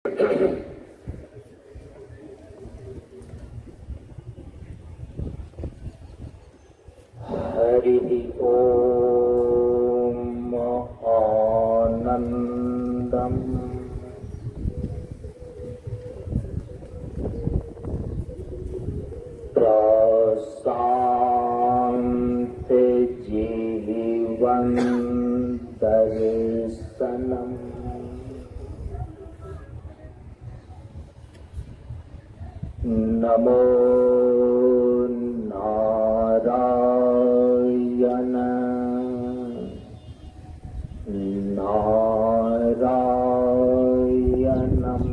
हरि ओम आनंदम प्रशांत जीवन दर्शनम नमो नारायण नारायणम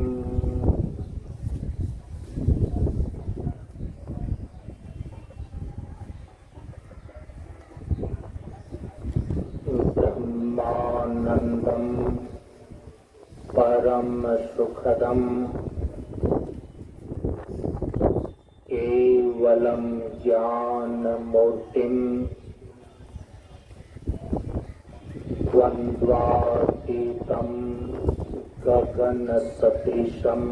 ब्रह्मानंदम परम सुखदम केवलम ज्ञान मूर्तिम द्वंद्वातीतम गगन सदृशम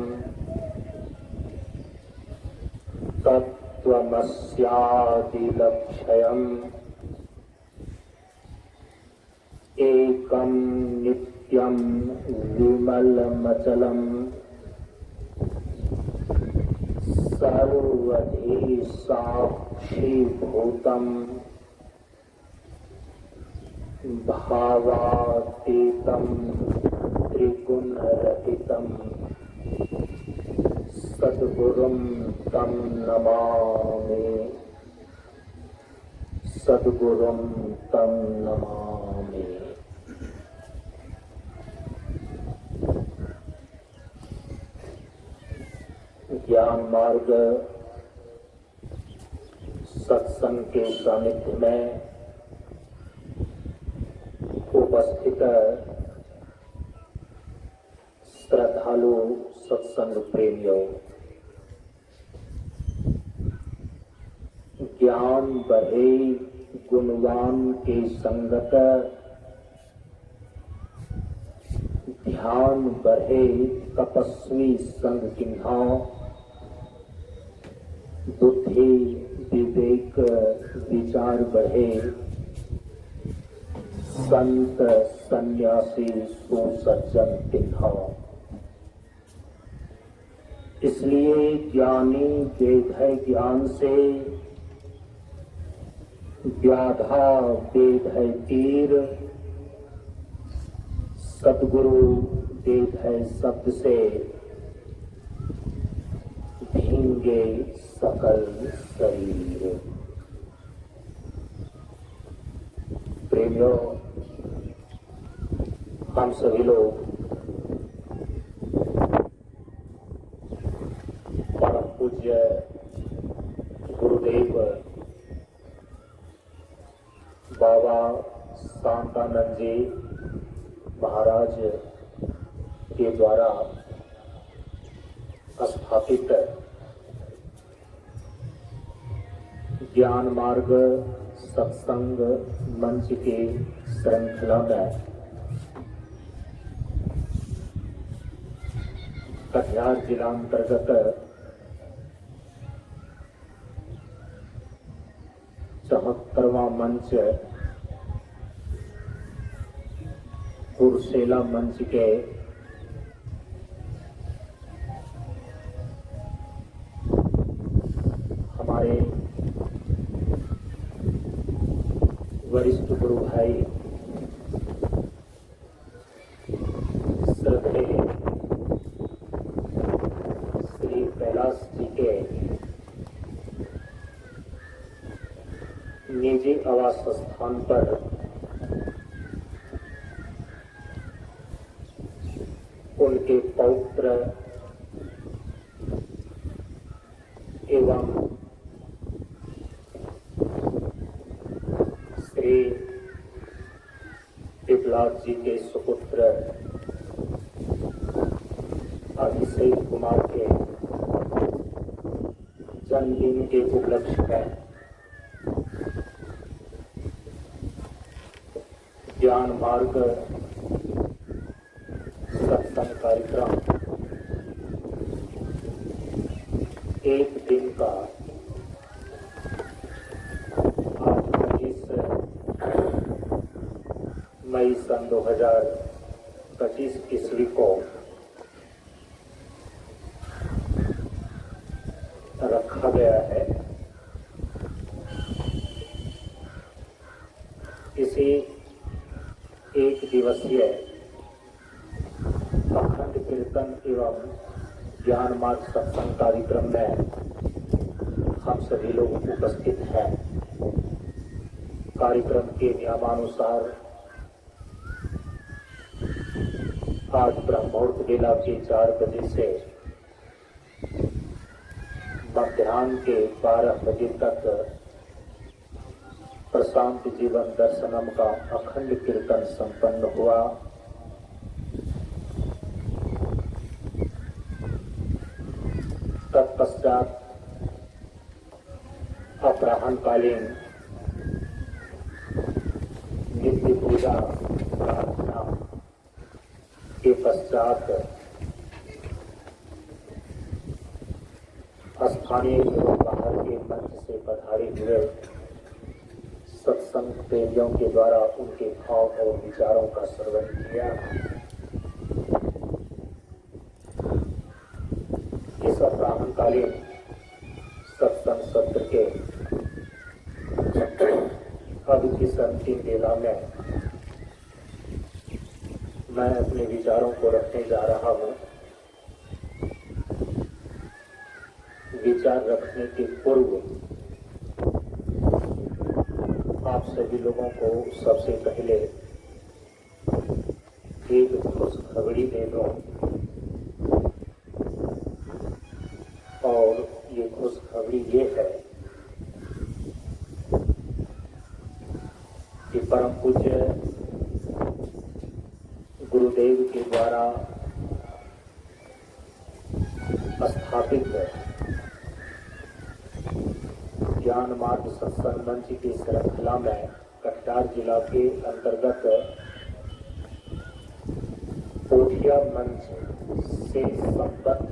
तत्त्वमस्यादिलक्ष्यम् एकम नित्यम विमलमचलम् सर्वधि साक्षीभूतम् भावातीतम् त्रिगुणरहितम् सद्गुरुं तं नमामि सद्गुरुं तं नमामि। ज्ञान मार्ग सत्संग के सानिध्य में उपस्थित श्रद्धालु सत्संग प्रेमियों, ज्ञान बढ़े गुणवान के संगत, ध्यान बढ़े तपस्वी संग किन्हा, बुद्धि विवेक विचार बढ़े संत सन्यासी सुसज्जन तिन्हा। इसलिए ज्ञानी वेद है ज्ञान से, व्याधा वेद है तीर, सद्गुरु वेद है शब्द से, भींगे सकल शरीर। प्रेमियों, हम सभी लोग परम पूज्य गुरुदेव बाबा शांतानंद जी महाराज के द्वारा स्थापित ज्ञान मार्ग सत्संग मंच के श्रृंखला में कटिहार जिला अंतर्गत 74वां मंच कुरसेला मंच के हमारे वरिष्ठ गुरु भाई श्रद्धेय श्री कैलाश जी के निजी आवास स्थान पर उनके पौत्र एवं श्री पिपलाद जी के सुपुत्र अभिषेक कुमार के जन्मदिन के उपलक्ष्य में ज्ञान मार्ग सत्संग कार्यक्रम एक दिन का आज 25 मई सन 2025 ईस्वी को रखा गया है। इसी एक दिवसीय अखंड कीर्तन एवं ज्ञान मार्ग सत्संग कार्यक्रम में हम सभी लोग उपस्थित हैं। कार्यक्रम के नियमानुसार आज ब्रह्ममुहूर्त बेला के 4 बजे से मध्याह्न के 12 बजे तक प्रशांत जीवन दर्शनम का अखंड कीर्तन संपन्न हुआ। तत्पश्चात अपराह्नकालीन नित्य पूजा प्रार्थना के पश्चात स्थानीय एवं बाहर के मंच से पधारे हुए सत्संग प्रेमियों के द्वारा उनके भाव और विचारों का श्रवण किया। इस अपराह्नकालीन सत्संग सत्र के अब इस अंतिम बेला में मैं अपने विचारों को रखने जा रहा हूँ। विचार रखने के पूर्व आप सभी लोगों को सबसे पहले एक खुशखबरी दे दूं और ये खुशखबरी ये है कि परम पूज्य गुरुदेव के द्वारा स्थापित ज्ञान मार्ग सत्संग मंच की श्रृंखला में कटिहार जिला के अंतर्गत पोठिया मंच से संबद्ध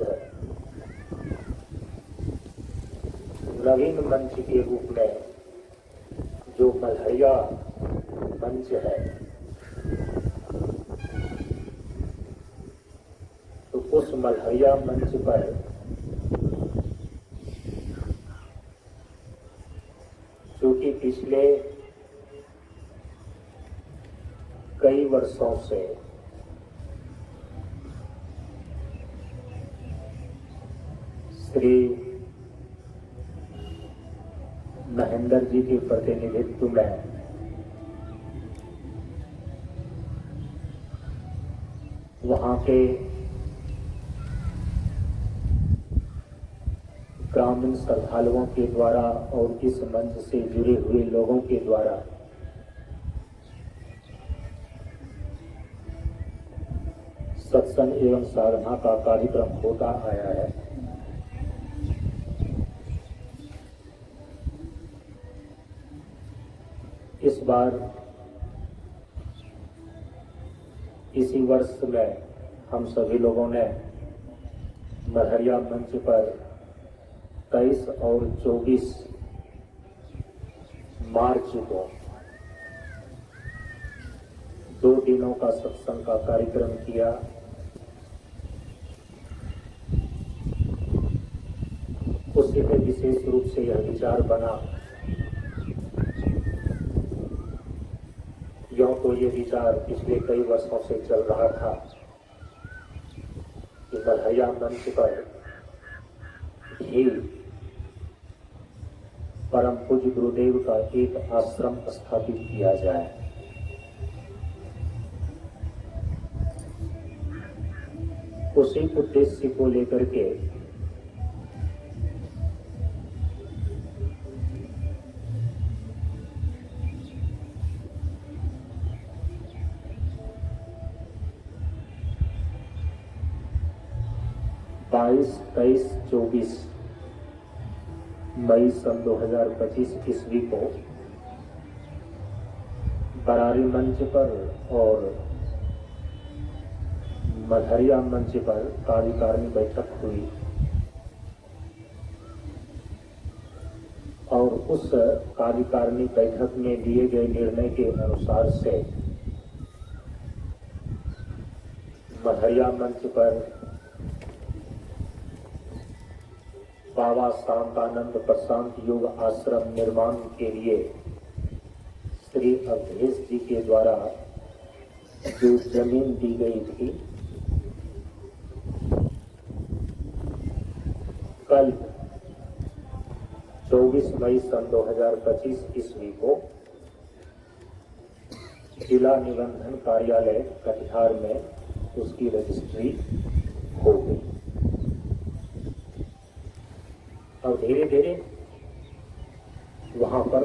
नवीन मंच के रूप में जो मल्हरिया मंच है, तो उस मल्हरिया मंच पर क्योंकि पिछले कई वर्षों से श्री महेंद्र जी के प्रतिनिधित्व में वहां के ग्रामीण श्रद्धालुओं के द्वारा और इस मंच से जुड़े हुए लोगों के द्वारा सत्संग एवं साधना का कार्यक्रम होता आया है। इस बार इसी वर्ष में हम सभी लोगों ने मल्हरिया मंच पर 23 और 24 मार्च को 2 दिनों का सत्संग का कार्यक्रम किया। उसी में विशेष रूप से यह विचार बना, यूं तो ये विचार पिछले कई वर्षों से चल रहा था कि मल्हरिया मंच पर भी परम पूज्य गुरुदेव का एक आश्रम स्थापित किया जाए। उसी उद्देश्य को लेकर के बाईस, 23, 24 मई सन 2025 ईस्वी को बरारी मंच पर और मल्हरिया मंच पर कार्यकारिणी बैठक हुई। और उस कार्यकारिणी बैठक में लिए गए निर्णय के अनुसार से मढ़िया मंच पर बाबा शांतानंद प्रशांत योग आश्रम निर्माण के लिए श्री अवधेश जी के द्वारा जो जमीन दी गई थी, कल 24 मई सन 2025 ईस्वी को जिला निबंधन कार्यालय कटिहार में उसकी रजिस्ट्री हो गई। और धीरे धीरे वहां पर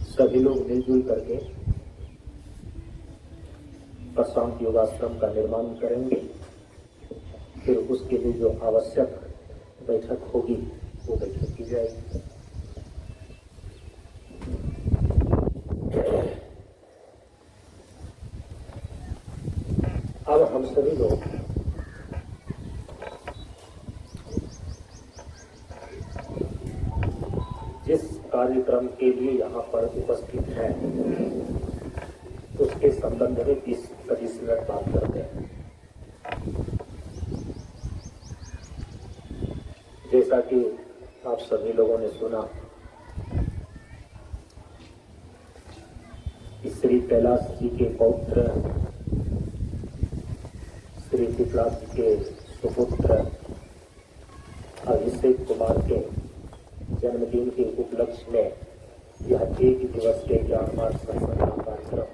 सभी लोग मिलजुल करके प्रशांत योगाश्रम का निर्माण करेंगे। फिर उसके लिए जो आवश्यक बैठक होगी वो बैठक की जाएगी। अब हम सभी लोग जिस कार्यक्रम के लिए यहाँ पर उपस्थित हैं उसके संबंध में 20-25 मिनट बात करते हैं। जैसा कि आप सभी लोगों ने सुना कि श्री कैलाश जी के पौत्र श्री विप्लाव जी के सुपुत्र अभिषेक कुमार के जन्मदिन के उपलक्ष्य में यह 1 दिवस के ज्ञान मार्ग सत्संग का कार्यक्रम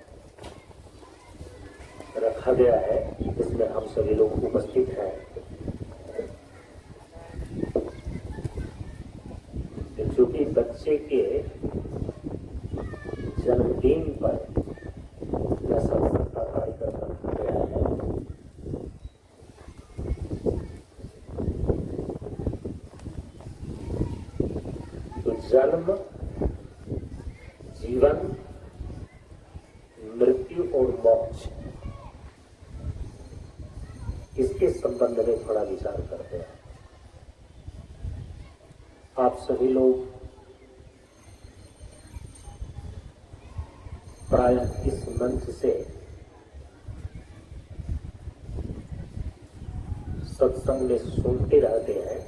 रखा गया है, जिसमें हम सभी लोग उपस्थित हैं। चूंकि बच्चे के जन्मदिन पर यह सत्संग का कार्यक्रम रखा गया है, तो जन्म, जीवन, मृत्यु और मोक्ष, इसके संबंध में थोड़ा विचार करते हैं। आप सभी लोग प्रायः इस मंच से सत्संग में सुनते रहते हैं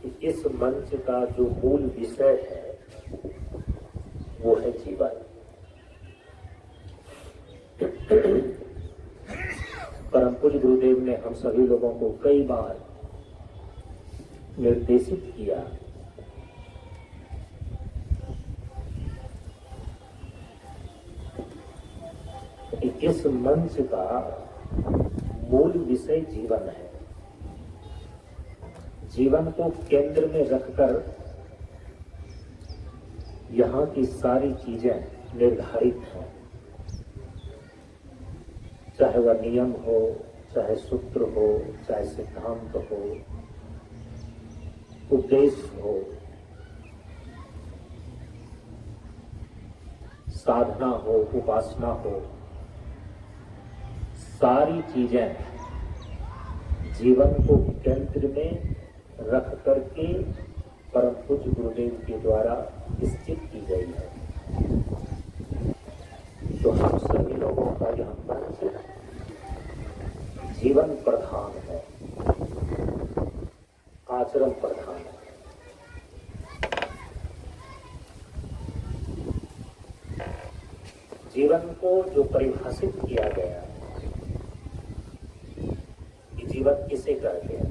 कि इस मंच का जो मूल विषय है वो है जीवन। परम पूज्य गुरुदेव ने हम सभी लोगों को कई बार निर्देशित किया कि इस मंच का मूल विषय जीवन है। जीवन को केंद्र में रखकर यहाँ की सारी चीजें निर्धारित हैं, चाहे वह नियम हो, चाहे सूत्र हो, चाहे सिद्धांत हो, उद्देश्य हो, साधना हो, उपासना हो, सारी चीजें जीवन को केंद्र में रख करके परम पूज्य गुरुदेव के द्वारा निश्चित की गई है। तो हम सभी लोगों का यह मंच जीवन प्रधान है, आचरण प्रधान है। जीवन को जो परिभाषित किया गया कि जीवन किसे कहते हैं,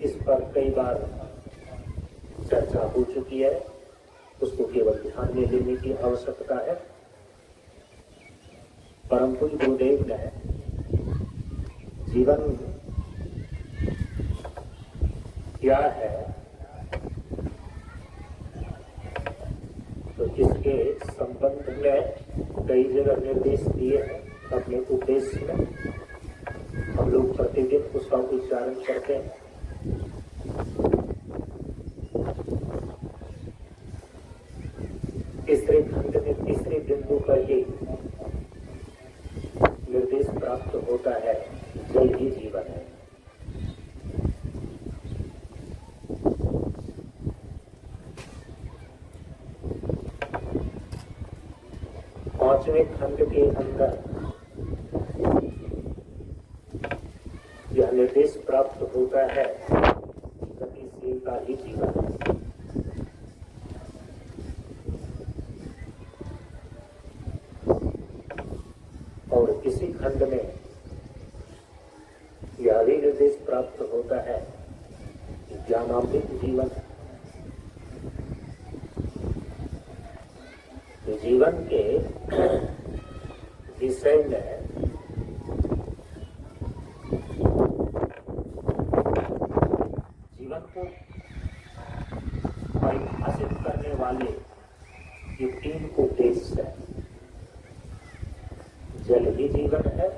इस पर कई बार चर्चा हो चुकी है। उसको केवल ध्यान में लेने की आवश्यकता है। परम पूज्य गुरुदेव ने जीवन क्या है तो इसके संबंध में कई जगह निर्देश दिए हैं। अपने उद्देश्य में हम लोग प्रतिदिन उसका उच्चारण करते हैं। तीसरे खंड में तीसरे बिंदु पर ये निर्देश प्राप्त होता है, जल ही जीवन है। 5वें खंड के अंदर यह निर्देश प्राप्त होता है, गतिशीलता ही जीवन है। और इसी खंड में यह भी निर्देश प्राप्त होता है कि ज्ञानामृत जीवन है। तो जीवन के विषय में जीवन को परिभाषित करने वाले ये 3 उद्देश्य है। जल ही जीवन है,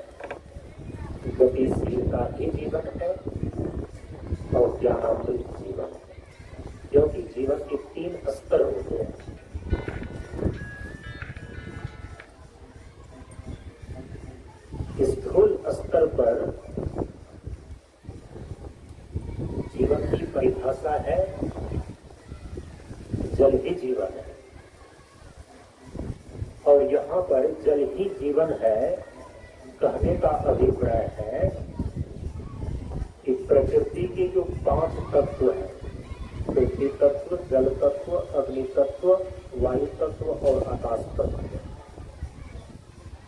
गतिशीलता ही जीवन है और ज्ञानामृत जीवन है। क्योंकि जीवन के 3 स्तर होते हैं। स्थूल स्तर पर जीवन की परिभाषा है, जल ही जीवन है। और यहाँ पर जल ही जीवन है कहने का अभिप्राय है कि प्रकृति के जो 5 तत्व हैं, पृथ्वी तत्व, जल तत्व, अग्नि तत्व, वायु तत्व और आकाश तत्व,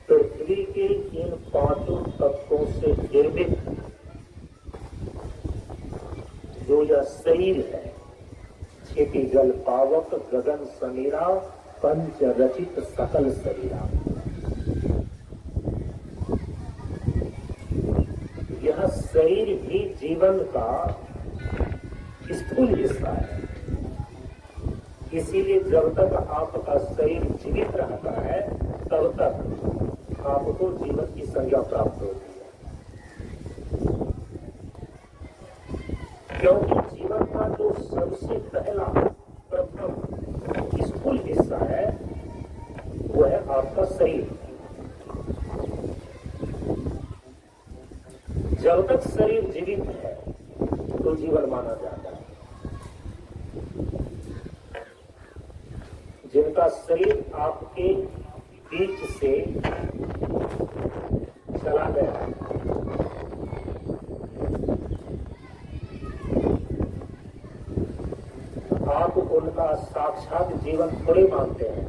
पृथ्वी के इन 5 तत्वों से निर्मित जो यह शरीर है, क्षिति जल पावक गगन समीरा पंच रचित सकल शरीरा, यह शरीर ही जीवन का स्थूल हिस्सा है। इसीलिए जब तक आपका शरीर जीवित रहता है तब तक आपको जीवन की संज्ञा प्राप्त होती है। क्योंकि जीवन का जो सबसे पहला प्रथम स्थूल हिस्सा है वो है आपका शरीर। जब तक शरीर जीवित है तो जीवन माना जाता है। जिनका शरीर आपके बीच से चला गया, आप उनका साक्षात जीवन थोड़े मानते हैं।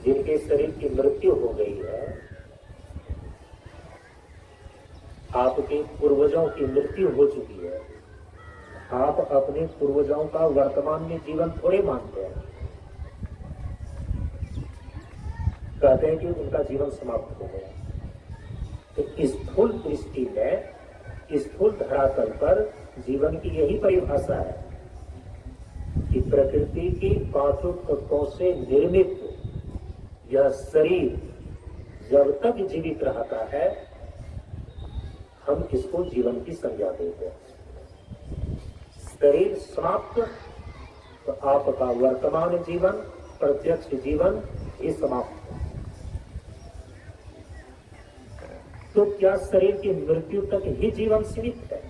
जिनके शरीर की मृत्यु हो गई है, आपके पूर्वजों की मृत्यु हो चुकी है, आप अपने पूर्वजों का वर्तमान में जीवन थोड़े मानते हैं। कहते हैं कि उनका जीवन समाप्त हो गया। तो स्थूल दृष्टि में, स्थूल धरातल पर जीवन की यही परिभाषा है कि प्रकृति की 5 तत्वों से निर्मित यह शरीर जब तक जीवित रहता है हम इसको जीवन की संज्ञा देते हैं। शरीर समाप्त तो आपका वर्तमान जीवन, प्रत्यक्ष जीवन ये समाप्त। तो क्या शरीर की मृत्यु तक ही जीवन सीमित है?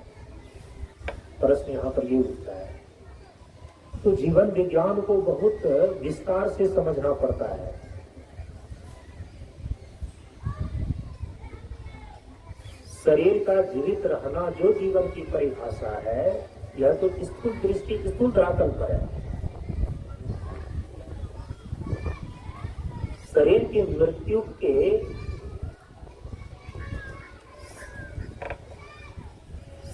प्रश्न यहां पर ये उठता है। तो जीवन विज्ञान को बहुत विस्तार से समझना पड़ता है। शरीर का जीवित रहना जो जीवन की परिभाषा है, यह तो स्थूल दृष्टि, स्थूल धरातल पर है। शरीर की मृत्यु के,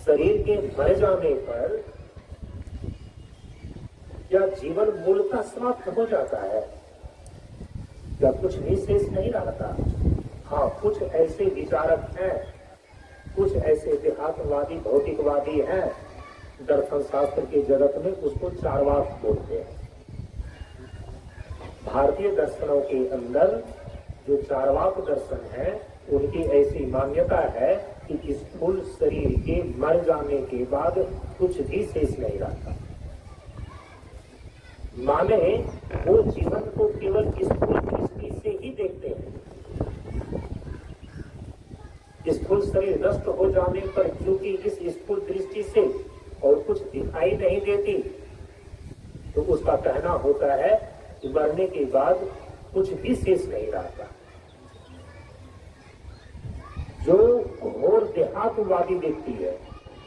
शरीर के मर जाने पर क्या जीवन मूलतः समाप्त हो जाता है? क्या कुछ भी शेष नहीं रहता? हाँ, कुछ ऐसे विचारक हैं, कुछ ऐसे देहात्मवादी, भौतिकवादी हैं, दर्शन शास्त्र के जगत में उसको चार्वाक बोलते हैं। भारतीय दर्शनों के अंदर जो चार्वाक दर्शन है, उनकी ऐसी मान्यता है कि स्थूल शरीर के मर जाने के बाद कुछ भी शेष नहीं रहता। माने वो जीवन को केवल स्थूल दृष्टि से ही देखते हैं। स्थूल शरीर नष्ट हो जाने पर क्योंकि इस स्थूल दृष्टि से और कुछ दिखाई नहीं देती, तो उसका कहना होता है कि मरने के बाद कुछ भी शेष नहीं रहता। जो घोर देहात्मवादी व्यक्ति है,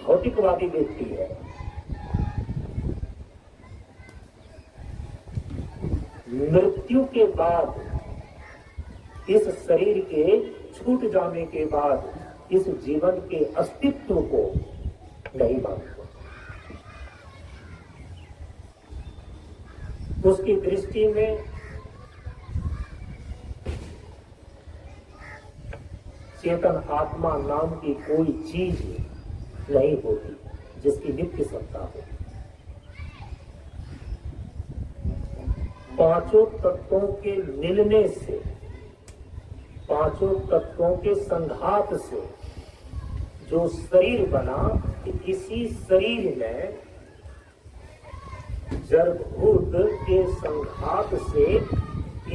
भौतिकवादी व्यक्ति है, मृत्यु के बाद, इस शरीर के छूट जाने के बाद इस जीवन के अस्तित्व को नहीं मानता। उसकी दृष्टि में चेतन आत्मा नाम की कोई चीज नहीं होती जिसकी नित्य सत्ता हो। पांचों तत्वों के मिलने से, पांचों तत्वों के संघात से जो शरीर बना, इसी शरीर में जड़भूत के संघात से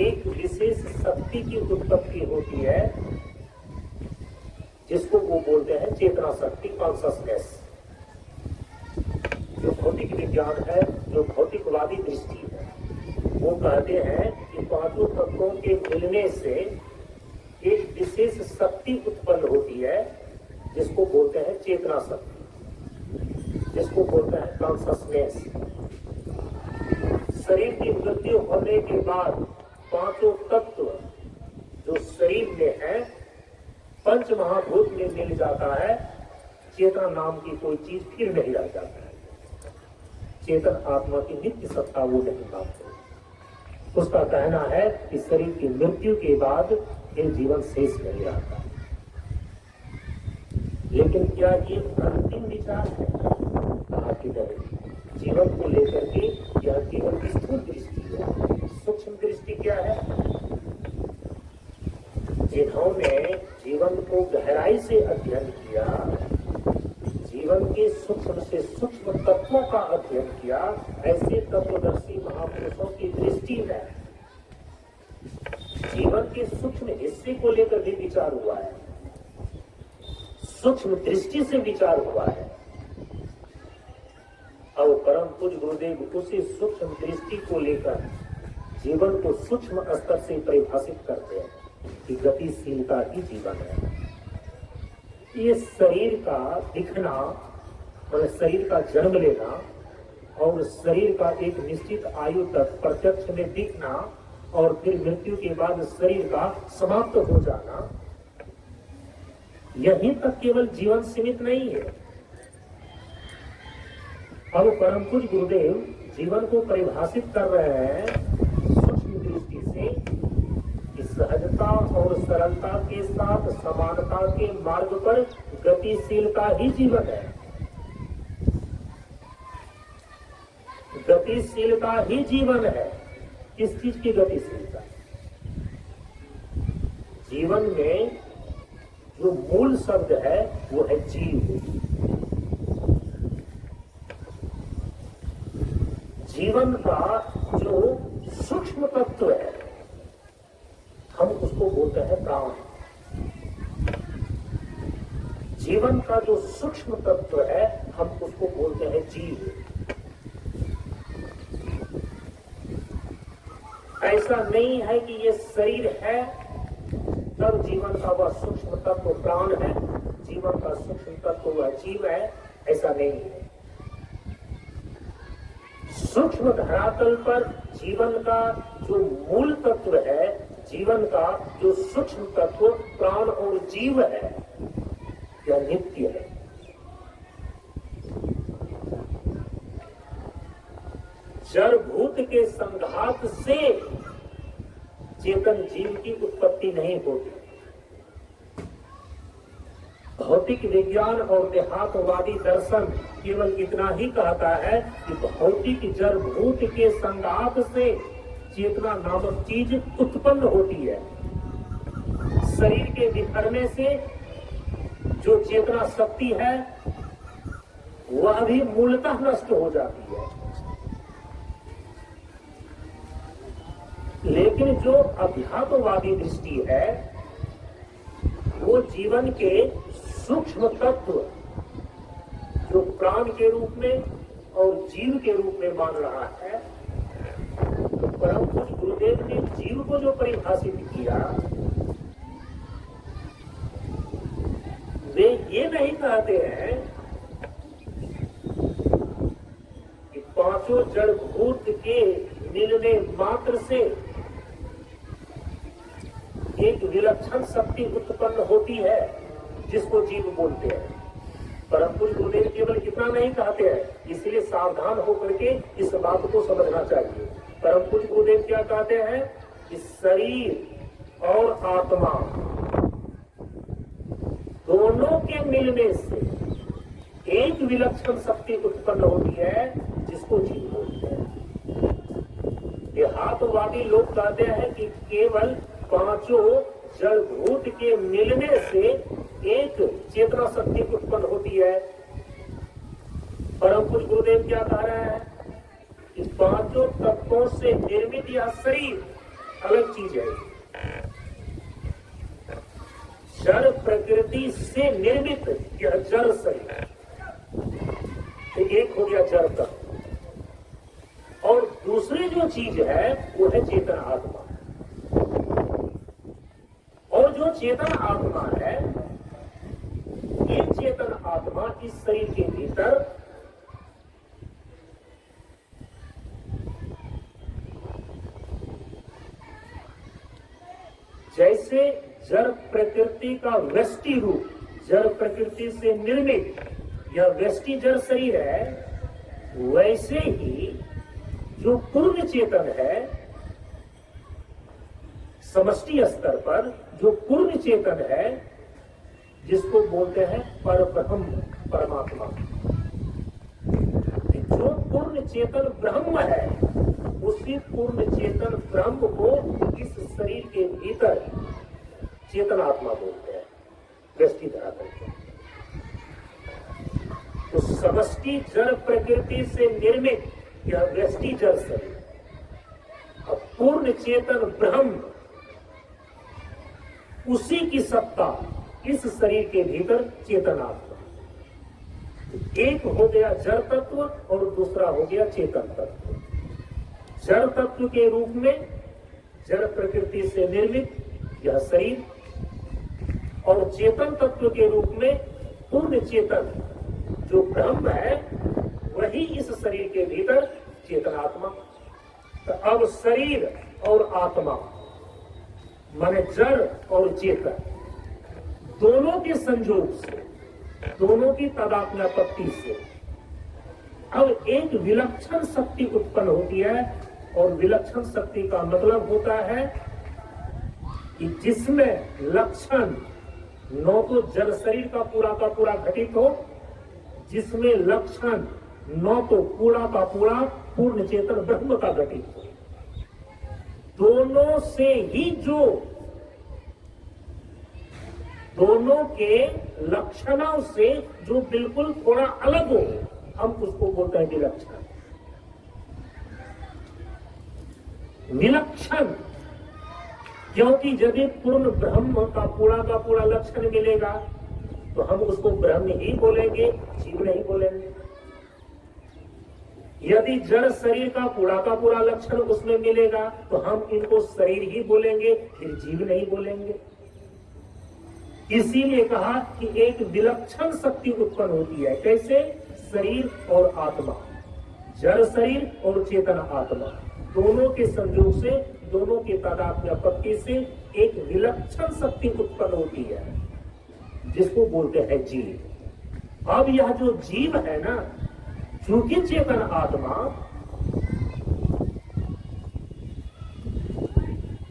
एक विशेष शक्ति की उत्पत्ति होती है, जिसको वो बोलते हैं चेतना शक्ति, कॉन्शसनेस। जो भौतिक विज्ञान है, जो भौतिकवादी दृष्टि है, वो कहते हैं कि पांचों तत्वों के मिलने से एक विशेष शक्ति उत्पन्न होती है, जिसको बोलते हैं चेतना शक्ति, जिसको बोलते हैं कॉन्शसनेस। शरीर की मृत्यु होने के बाद पांचों तत्व जो शरीर में है, पंच महाभूत में मिल जाता है, चेतना नाम की कोई चीज फिर नहीं रह जाता है। चेतन आत्मा की नित्य सत्ता वो नहीं मानते। उसका कहना है कि शरीर की मृत्यु के बाद ये जीवन शेष नहीं रहता। लेकिन क्या ये अंतिम विचार है? कहा कि नहीं, जीवन को लेकर के यह केवल स्थूल दृष्टि है। सूक्ष्म दृष्टि क्या है? जिन्होंने जीवन को गहराई से अध्ययन किया, जीवन के सूक्ष्म से सूक्ष्म तत्वों का अध्ययन किया, ऐसे तत्वदर्शी महापुरुषों की दृष्टि में जीवन के सूक्ष्म हिस्से को लेकर भी विचार हुआ है, सूक्ष्म दृष्टि से विचार हुआ है। और परम पूज्य गुरुदेव उसी सूक्ष्म दृष्टि को लेकर जीवन को सूक्ष्म स्तर से परिभाषित करते हैं कि गतिशीलता ही जीवन है। ये शरीर का दिखना और शरीर का जन्म लेना और शरीर का एक निश्चित आयु तक प्रत्यक्ष में दिखना और फिर मृत्यु के बाद शरीर का समाप्त हो जाना, यहीं तक केवल जीवन सीमित नहीं है। अब परम पूज्य गुरुदेव जीवन को परिभाषित कर रहे हैं सूक्ष्म दृष्टि से कि सहजता और सरलता के साथ समानता के मार्ग पर गतिशीलता ही जीवन है। गतिशीलता ही जीवन है। किस चीज की गतिशीलता? जीवन में जो मूल शब्द है वो है जीव। जीवन का जो सूक्ष्म तत्व है हम उसको बोलते हैं प्राण। जीवन का जो सूक्ष्म तत्व है हम उसको बोलते हैं जीव। ऐसा नहीं है कि ये शरीर है तब जीवन का वह सूक्ष्म तत्व प्राण है, जीवन का सूक्ष्म तत्व वह जीव है, ऐसा नहीं है। सूक्ष्म धरातल पर जीवन का जो मूल तत्व है, जीवन का जो सूक्ष्म तत्व प्राण और जीव है, यह नित्य है। जड़भूत के संघात से चेतन जीव की उत्पत्ति नहीं होती। भौतिक विज्ञान और देहातवादी दर्शन केवल इतना ही कहता है कि भौतिक जड़भूत के संघात से चेतना नामक चीज उत्पन्न होती है। शरीर के बिखरने से जो चेतना शक्ति है वह भी मूलतः नष्ट हो जाती है। लेकिन जो अध्यात्मवादी दृष्टि है वो जीवन के सूक्ष्म तत्व जो प्राण के रूप में और जीव के रूप में मान रहा है, तो परम पूज्य गुरुदेव ने जीव को जो परिभाषित किया, वे ये नहीं कहते हैं कि पांचों जड़ भूत के मिलने मात्र से एक विलक्षण शक्ति उत्पन्न होती है जिसको जीव बोलते हैं। परम पूज्य गुरुदेव केवल इतना नहीं कहते हैं, इसलिए सावधान होकर के इस बात को समझना चाहिए। परम पूज्य गुरुदेव क्या कहते हैं कि शरीर और आत्मा दोनों के मिलने से एक विलक्षण शक्ति उत्पन्न होती है जिसको जीव बोलते हैं। देहातवादी लोग कहते हैं कि केवल पांचों जड़ भूत के मिलने से एक चेतना शक्ति उत्पन्न होती है। परम पूज्य गुरुदेव क्या कह रहे हैं कि पांचों तत्वों से निर्मित यह शरीर अलग चीज है। जड़ प्रकृति से निर्मित यह जड़ शरीर एक हो गया जड़ तत्व, और दूसरी जो चीज है वो है चेतन आत्मा। और जो चेतन आत्मा है, ये चेतन आत्मा इस शरीर के भीतर जैसे जड़ प्रकृति का व्यष्टि रूप, जड़ प्रकृति से निर्मित यह व्यष्टि जड़ शरीर है, वैसे ही जो पूर्ण चेतन है, समष्टि स्तर पर जो पूर्ण चेतन है, जिसको बोलते हैं परब्रह्म परमात्मा, जो पूर्ण चेतन ब्रह्म है, उसी पूर्ण चेतन ब्रह्म को इस शरीर के भीतर चेतन आत्मा बोलते हैं, व्यष्टि धरा करके। तो समष्टि जड़ प्रकृति से निर्मित यह व्यष्टि जड़ शरीर, अब पूर्ण चेतन ब्रह्म, उसी की सत्ता इस शरीर के भीतर चेतन आत्मा। एक हो गया जड़ तत्व और दूसरा हो गया चेतन तत्व। जड़ तत्व के रूप में जड़ प्रकृति से निर्मित यह शरीर, और चेतन तत्व के रूप में पूर्ण चेतन जो ब्रह्म है, वही इस शरीर के भीतर चेतन आत्मा। तो अब शरीर और आत्मा माने जड़ और चेतन दोनों के संयोग से, दोनों की तादात्म्यापत्ति से अब एक विलक्षण शक्ति उत्पन्न होती है। और विलक्षण शक्ति का मतलब होता है कि जिसमें लक्षण न तो जड़ शरीर का पूरा घटित हो, जिसमें लक्षण न तो पूरा पूर्ण चेतन ब्रह्म का घटित हो, दोनों से ही जो दोनों के लक्षणों से जो बिल्कुल थोड़ा अलग हो, हम उसको बोलते हैं विलक्षण। विलक्षण क्योंकि यदि पूर्ण ब्रह्म का पूरा लक्षण मिलेगा तो हम उसको ब्रह्म ही बोलेंगे, जीव नहीं बोलेंगे। यदि जड़ शरीर का पूरा लक्षण उसमें मिलेगा तो हम इनको शरीर ही बोलेंगे, फिर जीव नहीं बोलेंगे। इसीलिए कहा कि एक विलक्षण शक्ति उत्पन्न होती है। कैसे? शरीर और आत्मा, जड़ शरीर और चेतन आत्मा दोनों के संयोग से, दोनों के तादात्म्यापत्ति से एक विलक्षण शक्ति उत्पन्न होती है, जिसको बोलते हैं जीव। अब यह जो जीव है ना, चूंकि चेतन आत्मा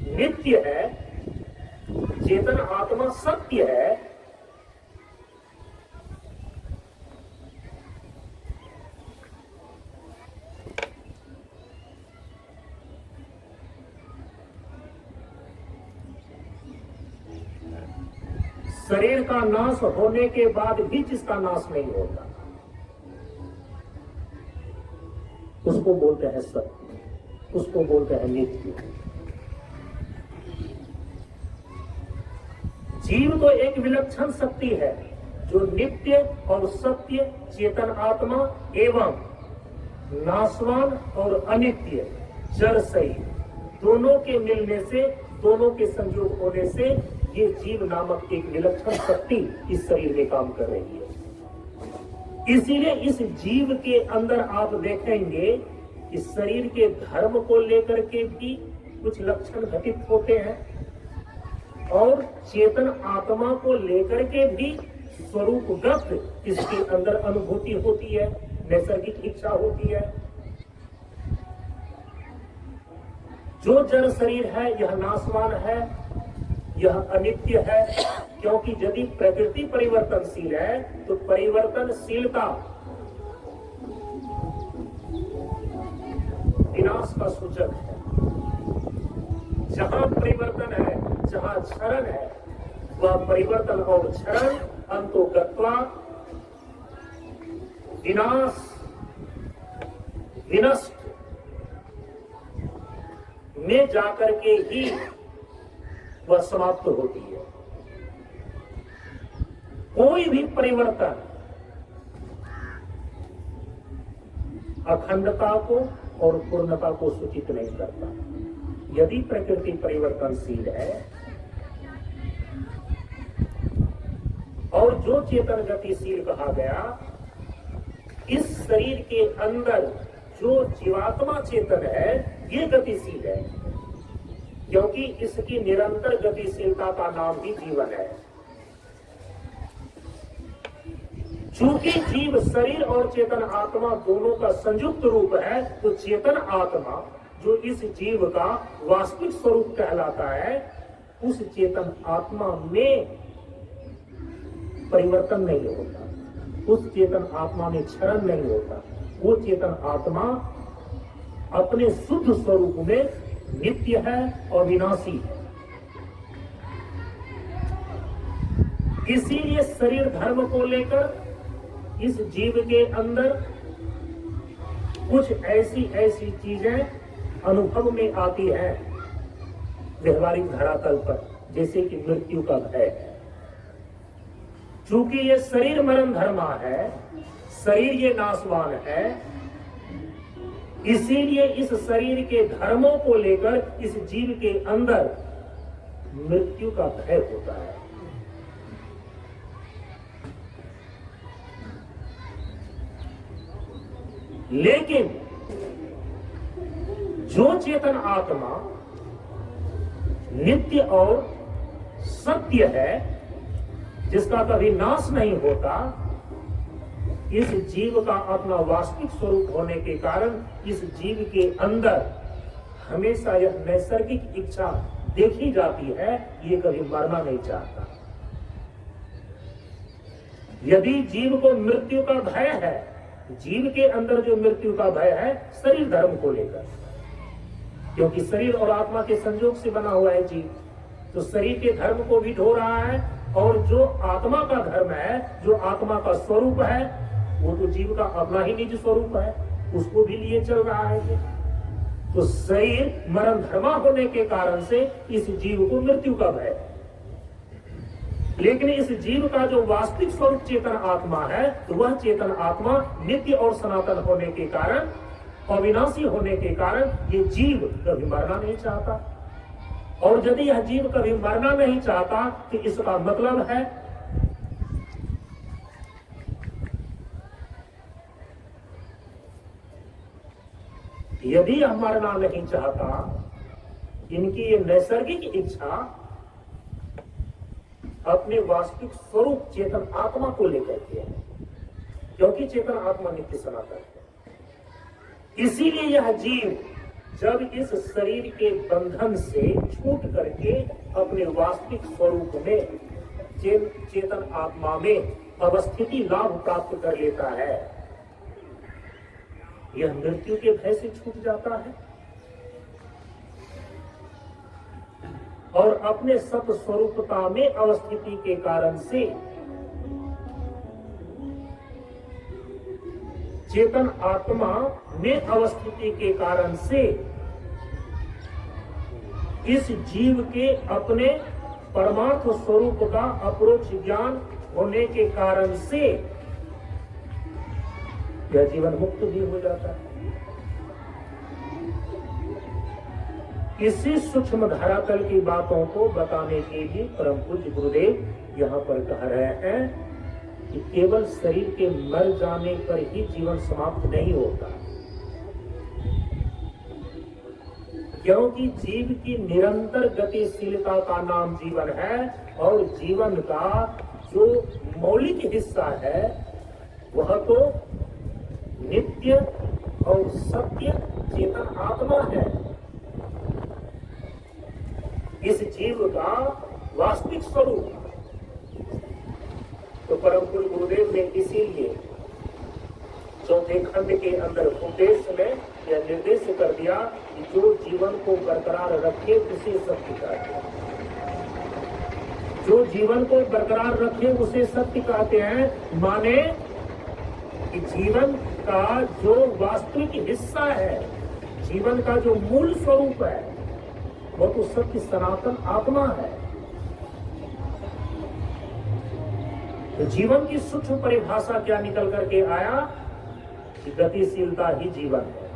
नित्य है, चेतन आत्मा सत्य है, शरीर का नाश होने के बाद भी जिसका नाश नहीं होता उसको बोलते हैं सत्य, उसको बोलते हैं नित्य। जीव तो एक विलक्षण शक्ति है जो नित्य और सत्य चेतन आत्मा एवं नाशवान और अनित्य जड़ शरीर दोनों के मिलने से, दोनों के संयोग होने से ये जीव नामक एक विलक्षण शक्ति इस शरीर में काम कर रही है। इसीलिए इस जीव के अंदर आप देखेंगे इस शरीर के धर्म को लेकर के भी कुछ लक्षण घटित होते हैं और चेतन आत्मा को लेकर के भी स्वरूपगत इसके अंदर अनुभूति होती है, नैसर्गिक इच्छा होती है। जो जड़ शरीर है यह नाशवान है, यह अनित्य है, क्योंकि यदि प्रकृति परिवर्तनशील है तो परिवर्तनशीलता विनाश का सूचक है। जहां परिवर्तन है, जहां क्षरण है, वह परिवर्तन और क्षरण अंतोगत्वा विनाश, विनष्ट में जाकर के ही वह समाप्त होती है। कोई भी परिवर्तन अखंडता को और पूर्णता को सूचित नहीं करता। यदि प्रकृति परिवर्तनशील है और जो चेतन गतिशील कहा गया, इस शरीर के अंदर जो जीवात्मा चेतन है ये गतिशील है, क्योंकि इसकी निरंतर गतिशीलता का नाम ही जीवन है। चूंकि जीव शरीर और चेतन आत्मा दोनों का संयुक्त रूप है, तो चेतन आत्मा जो इस जीव का वास्तविक स्वरूप कहलाता है, उस चेतन आत्मा में परिवर्तन नहीं होता, उस चेतन आत्मा में क्षरण नहीं होता। वो चेतन आत्मा अपने शुद्ध स्वरूप में नित्य है और विनाशी है। इसीलिए शरीर धर्म को लेकर इस जीव के अंदर कुछ ऐसी ऐसी चीजें अनुभव में आती है व्यवहारिक धरातल पर, जैसे कि मृत्यु का भय है। चूंकि ये शरीर मरण धर्मा है, शरीर ये नाशवान है, इसीलिए इस शरीर के धर्मों को लेकर इस जीव के अंदर मृत्यु का भय होता है। लेकिन जो चेतन आत्मा नित्य और सत्य है, जिसका कभी नाश नहीं होता, इस जीव का अपना वास्तविक स्वरूप होने के कारण इस जीव के अंदर हमेशा यह नैसर्गिक इच्छा देखी जाती है, ये कभी मरना नहीं चाहता। यदि जीव को मृत्यु का भय है, जीव के अंदर जो मृत्यु का भय है शरीर धर्म को लेकर, क्योंकि शरीर और आत्मा के संयोग से बना हुआ है जीव, तो शरीर के धर्म को भी ढो रहा है, और जो आत्मा का धर्म है, जो आत्मा का स्वरूप है, वो तो जीव का अपना ही निज स्वरूप है, उसको भी लिए चल रहा है ये। तो शरीर मरण धर्मा होने के कारण से इस जीव को मृत्यु का भय है। लेकिन इस जीव का जो वास्तविक स्वरूप चेतन आत्मा है, तो वह चेतन आत्मा नित्य और सनातन होने के कारण, अविनाशी होने के कारण ये जीव कभी मरना नहीं चाहता। और यदि यह जीव कभी मरना नहीं चाहता तो इसका मतलब है यदि यह मरना नहीं चाहता, इनकी ये नैसर्गिक इच्छा अपने वास्तविक स्वरूप चेतन आत्मा को लेकर के है, क्योंकि चेतन आत्मा नित्य सनातन है। इसीलिए यह जीव जब इस शरीर के बंधन से छूट करके अपने वास्तविक स्वरूप में चेतन आत्मा में अवस्थिति लाभ प्राप्त कर लेता है, यह मृत्यु के भय से छूट जाता है और अपने सत स्वरूपता में अवस्थिति के कारण से चेतन आत्मा में अवस्थिति के कारण से इस जीव के अपने परमार्थ स्वरूप का अपरोक्ष ज्ञान होने के कारण से यह जीवन मुक्त भी हो जाता है। इसी सूक्ष्म धरातल की बातों को बताने के लिए परम पूज्य गुरुदेव यहाँ पर कह रहे हैं कि केवल शरीर के मर जाने पर ही जीवन समाप्त नहीं होता, क्योंकि जीव की निरंतर गतिशीलता का नाम जीवन है। और जीवन का जो मौलिक हिस्सा है वह तो नित्य और सत्य चेतन आत्मा है। इस जीव का वास्तविक स्वरूप तो परम पूज्य गुरुदेव ने इसीलिए चौथे खंड के अंदर उपदेश में यह निर्देश कर दिया कि जो जीवन को बरकरार रखे उसे सत्य कहते हैं। जो जीवन को बरकरार रखे उसे सत्य कहते हैं, माने कि जीवन का जो वास्तविक हिस्सा है, जीवन का जो मूल स्वरूप है, वो तो सत्य सनातन आत्मा है। तो जीवन की सूक्ष्म परिभाषा क्या निकल करके आया कि गतिशीलता ही जीवन है।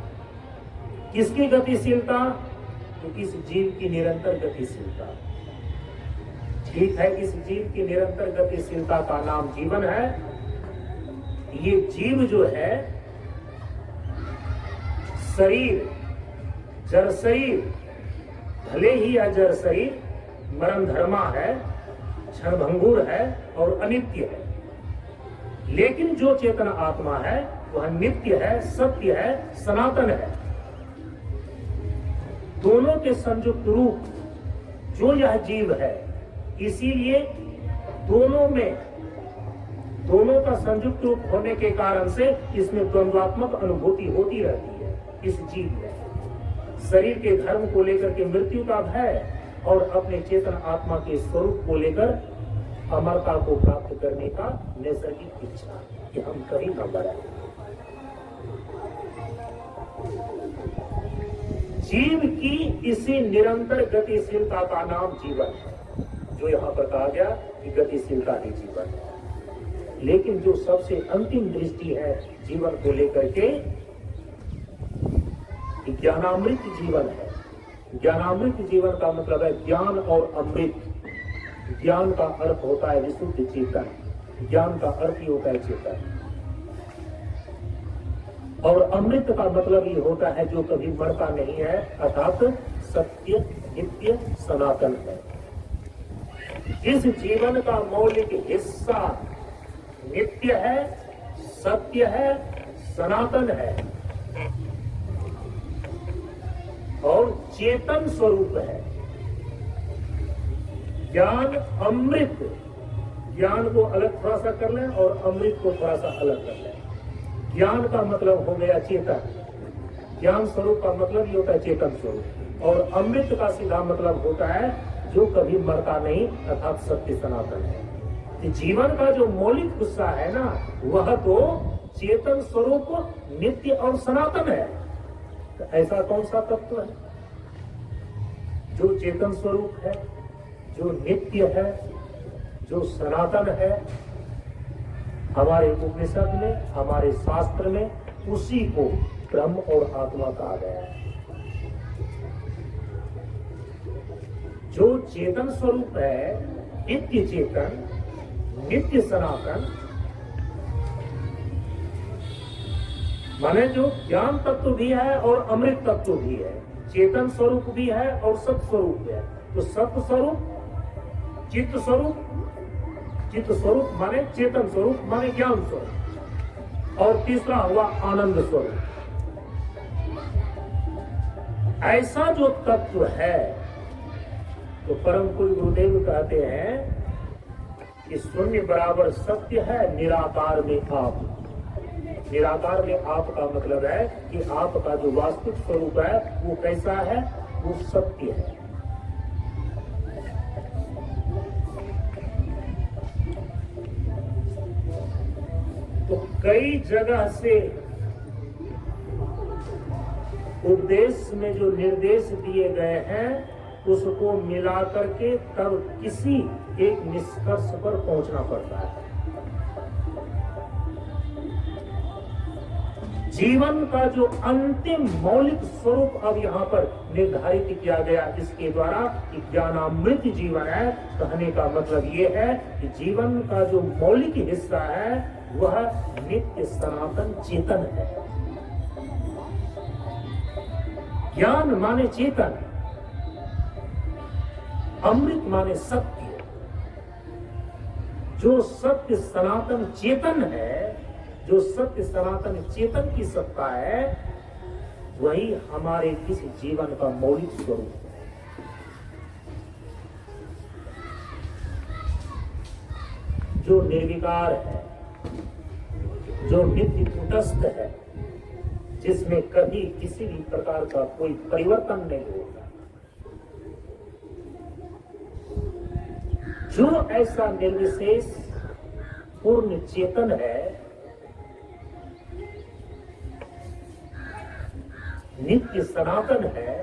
किसकी गतिशीलता? तो इस जीव की निरंतर गतिशीलता। ठीक है, इस जीव की निरंतर गतिशीलता का नाम जीवन है। ये जीव जो है शरीर, जड़ शरीर, भले ही यह जड़ शरीर मरण धर्मा है, क्षणभंगुर है और अनित्य है, लेकिन जो चेतन आत्मा है वह नित्य है, सत्य है, सनातन है। दोनों के संयुक्त रूप जो यह जीव है, इसीलिए दोनों का संयुक्त रूप होने के कारण से इसमें द्वंद्वात्मक अनुभूति होती रहती है। इस जीव में शरीर के धर्म को लेकर के मृत्यु का भय और अपने चेतन आत्मा के स्वरूप को लेकर अमरता को प्राप्त करने का नैसर्गिक इच्छा कि हम कहीं न बढ़े। जीव की इसी निरंतर गतिशीलता का नाम जीवन है, जो यहाँ पर कहा गया कि गतिशीलता ही जीवन है। लेकिन जो सबसे अंतिम दृष्टि है जीवन को लेकर के, ज्ञानामृत जीवन है। ज्ञानामृत जीवन का मतलब है ज्ञान और अमृत। ज्ञान का अर्थ होता है विशुद्ध चेतन, ज्ञान का अर्थ ही होता है चेतन, और अमृत का मतलब ये होता है जो कभी मरता नहीं है, अर्थात सत्य, नित्य, सनातन है। इस जीवन का मौलिक हिस्सा नित्य है, सत्य है, सनातन है और चेतन स्वरूप है। ज्ञान अमृत, ज्ञान को अलग थोड़ा सा कर लें और अमृत को थोड़ा सा अलग कर लें। ज्ञान का मतलब हो गया चेतन, ज्ञान स्वरूप का मतलब ये होता है चेतन स्वरूप, और अमृत का सीधा मतलब होता है जो कभी मरता नहीं, अर्थात सत्य सनातन है। जीवन का जो मौलिक हिस्सा है ना, वह तो चेतन स्वरूप नित्य और सनातन है। तो ऐसा कौन सा तत्व है जो चेतन स्वरूप है, जो नित्य है, जो सनातन है? हमारे उपनिषद में, हमारे शास्त्र में उसी को ब्रह्म और आत्मा कहा गया है। जो चेतन स्वरूप है, नित्य चेतन, नित्य सनातन, माने जो ज्ञान तत्व भी है और अमृत तत्व भी है, चेतन स्वरूप भी है और सत्य स्वरूप भी है। तो सत्य स्वरूप, चित्त स्वरूप, चित्त स्वरूप माने चेतन स्वरूप माने ज्ञान स्वरूप, और तीसरा हुआ आनंद स्वरूप। ऐसा जो तत्व है, तो परम पूज्य गुरुदेव कहते हैं कि शून्य बराबर सत्य है, निराकार में आप। निराकार में आप का मतलब है कि आपका जो वास्तविक स्वरूप है वो कैसा है? वो सत्य है। तो कई जगह से उपदेश में जो निर्देश दिए गए हैं उसको मिला करके तब किसी एक निष्कर्ष पर पहुंचना पड़ता है। जीवन का जो अंतिम मौलिक स्वरूप अब यहाँ पर निर्धारित किया गया इसके द्वारा कि ज्ञानामृत जीवन है। कहने का मतलब ये है कि जीवन का जो मौलिक हिस्सा है वह नित्य सनातन चेतन है। ज्ञान माने चेतन, अमृत माने सत्य। जो सत्य सनातन चेतन है, जो सत्य सनातन चेतन की सत्ता है, वही हमारे इस जीवन का मौलिक स्वरूप है। जो निर्विकार है, जो नित्य कुटस्थ है, जिसमें कभी किसी भी प्रकार का कोई परिवर्तन नहीं होता, जो ऐसा निर्विशेष पूर्ण चेतन है, नित्य सनातन है,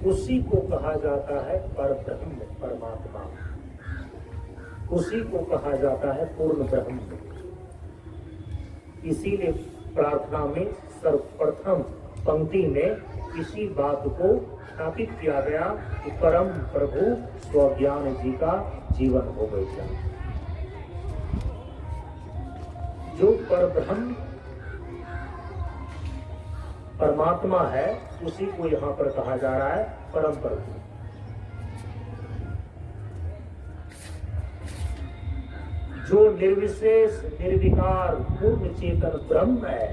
उसी को कहा जाता है परब्रह्म, परमात्मा। उसी को कहा जाता है पूर्ण ब्रह्म। इसीलिए प्रार्थना में सर्वप्रथम पंक्ति में इसी बात को स्थापित किया गया कि परम प्रभु स्वज्ञान जी का जीवन हो गया। जो परब्रह्म परमात्मा है उसी को यहाँ पर कहा जा रहा है परम प्रभु। जो निर्विशेष निर्विकार पूर्ण चेतन ब्रह्म है,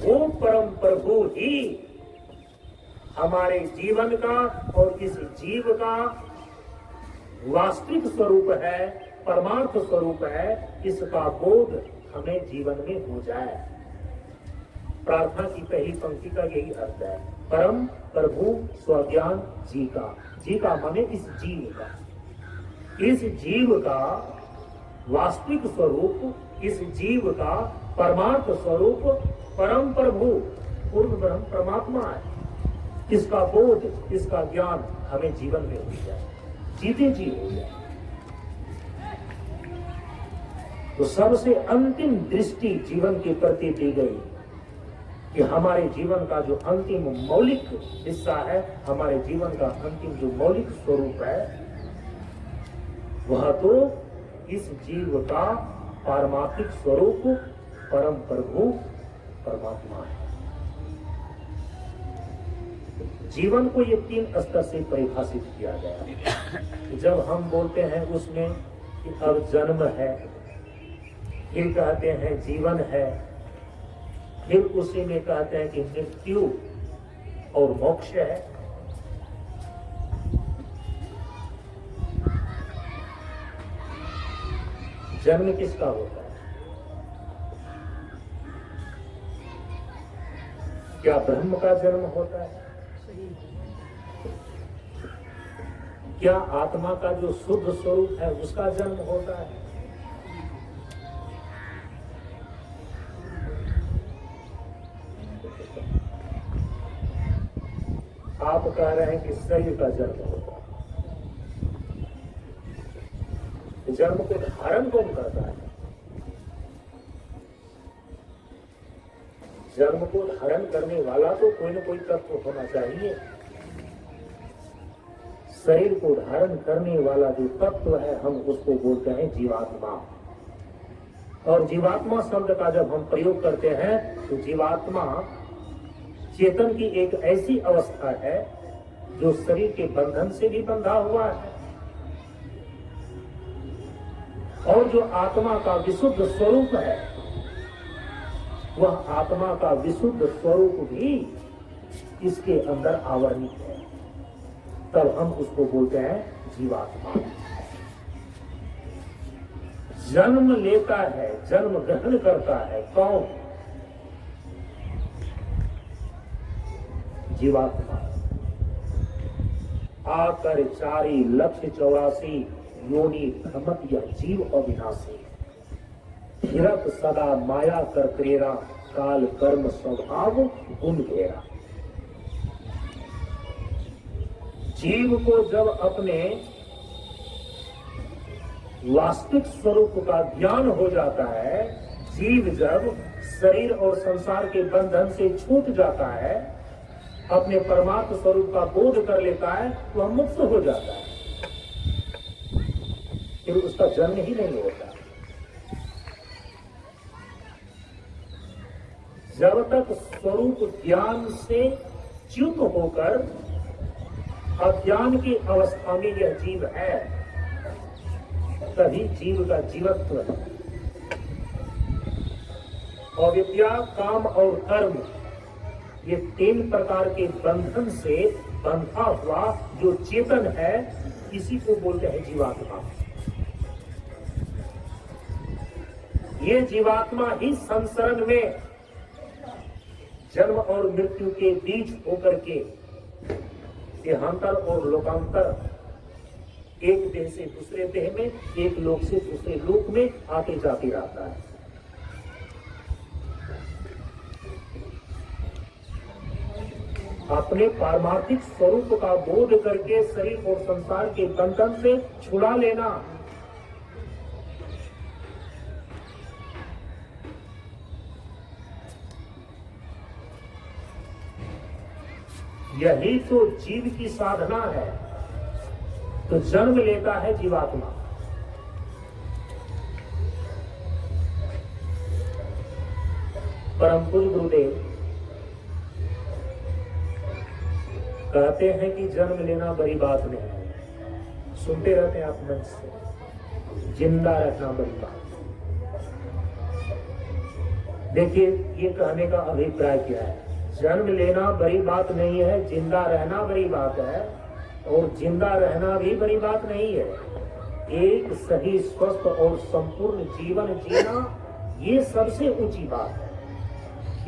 वो परम प्रभु ही हमारे जीवन का और इस जीव का वास्तविक स्वरूप है, परमार्थ स्वरूप है। इसका बोध हमें जीवन में हो जाए। प्रार्थना की पहली पंक्ति का यही अर्थ है, परम प्रभु स्वज्ञान जी का। जी का माने इस जीव का। इस जीव का वास्तविक स्वरूप, इस जीव का परमार्थ स्वरूप परम प्रभु पूर्ण ब्रह्म परमात्मा है। इसका बोध, इसका ज्ञान हमें जीवन में हो जाए, जीते जी हो जाए। तो सबसे अंतिम दृष्टि जीवन के प्रति दी गई कि हमारे जीवन का जो अंतिम मौलिक हिस्सा है, हमारे जीवन का अंतिम जो मौलिक स्वरूप है, वह तो इस जीव का पारमार्थिक स्वरूप परम प्रभु परमात्मा है। जीवन को ये 3 स्तर से परिभाषित किया गया। जब हम बोलते हैं उसमें कि अब जन्म है, फिर कहते हैं जीवन है, फिर उसी में कहते हैं कि मृत्यु और मोक्ष है। जन्म किसका होता है? क्या ब्रह्म का जन्म होता है? क्या आत्मा का जो शुद्ध स्वरूप है उसका जन्म होता है? आप कह रहे हैं कि शरीर का जन्म होता है। जन्म को धारण कौन करता है? जन्म को धारण करने वाला तो कोई न कोई तत्व होना चाहिए। शरीर को धारण करने वाला जो तत्व है हम उसको बोलते हैं जीवात्मा। और जीवात्मा शब्द का जब हम प्रयोग करते हैं तो जीवात्मा चेतन की एक ऐसी अवस्था है जो शरीर के बंधन से भी बंधा हुआ है, और जो आत्मा का विशुद्ध स्वरूप है, वह आत्मा का विशुद्ध स्वरूप भी इसके अंदर आवरणित है। तब हम उसको बोलते हैं जीवात्मा। जन्म लेता है, जन्म ग्रहण करता है कौन? जीवात्मा। आकर 4,84,000 योनि भ्रमत यह जीव अविनाशी, फिरत सदा माया कर प्रेरा, काल कर्म स्वभाव गुण घेरा। जीव को जब अपने वास्तविक स्वरूप का ज्ञान हो जाता है, जीव जब शरीर और संसार के बंधन से छूट जाता है, अपने परमात्म स्वरूप का बोध कर लेता है, वह मुक्त हो जाता है, फिर उसका जन्म ही नहीं होता। जब तक स्वरूप ज्ञान से च्युत होकर अज्ञान की अवस्था में यह जीव है, तभी जीव का जीवत्व है। अविद्या, काम और कर्म, ये 3 प्रकार के बंधन से बंधा हुआ जो चेतन है, इसी को बोलते हैं जीवात्मा। ये जीवात्मा ही संसरण में जन्म और मृत्यु के बीच होकर के देहांतर और लोकांतर, एक देह से दूसरे देह में, एक लोक से दूसरे लोक में आते जाते रहता है। अपने पारमार्थिक स्वरूप का बोध करके शरीर और संसार के बंधन से छुड़ा लेना, यही तो जीव की साधना है। तो जन्म लेता है जीवात्मा। परम पूज्य गुरुदेव कहते हैं कि जन्म लेना बड़ी बात नहीं है। सुनते रहते हैं आप मन से, जिंदा रहना बड़ी बात। देखिए, ये कहने का अभिप्राय क्या है? जन्म लेना बड़ी बात नहीं है, जिंदा रहना बड़ी बात है, और जिंदा रहना भी बड़ी बात नहीं है। एक सही, स्वस्थ और संपूर्ण जीवन जीना, ये सबसे ऊंची बात है।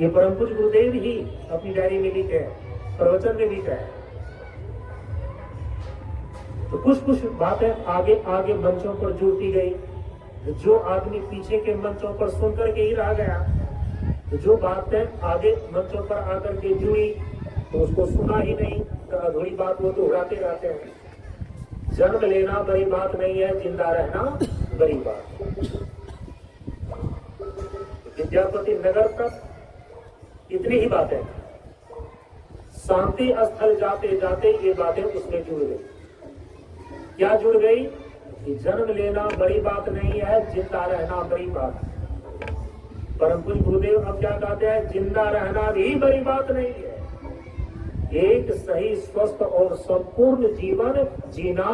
ये परम पूज्य गुरुदेव ही अपनी डायरी में लिखे हैं, प्रवचन में लिखा है। तो कुछ कुछ बातें आगे आगे मंचों पर जुड़ती गई। जो आदमी पीछे के मंचों पर सुन करके ही रह गया, तो जो बातें आगे मंचों पर आकर के जुड़ी तो उसको सुना ही नहीं, तो अधूरी बात वो दोहराते रहते हैं। जन्म लेना बड़ी बात नहीं है, जिंदा रहना बड़ी बात। विद्यापति नगर तक इतनी ही बातें, शांति स्थल जाते जाते ये बातें उसमें जुड़ गई। क्या जुड़ गई? कि जन्म लेना बड़ी बात नहीं है, जिंदा रहना बड़ी बात है। परम पूज्य गुरुदेव अब क्या कहते हैं? जिंदा रहना भी बड़ी बात नहीं है। एक सही, स्वस्थ और संपूर्ण जीवन जीना,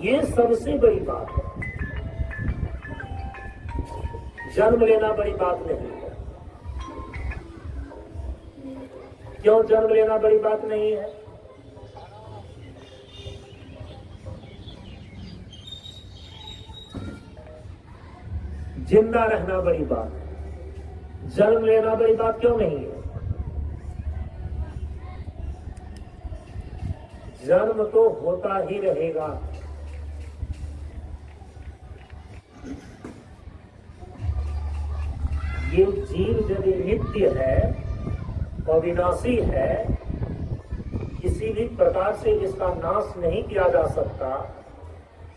ये सबसे बड़ी बात है। जन्म लेना बड़ी बात नहीं है। क्यों जन्म लेना बड़ी बात नहीं है? जिंदा रहना बड़ी बात है, जन्म लेना बड़ी बात क्यों नहीं है? जन्म तो होता ही रहेगा। ये जीव यदि नित्य है, अविनाशी है, किसी भी प्रकार से इसका नाश नहीं किया जा सकता,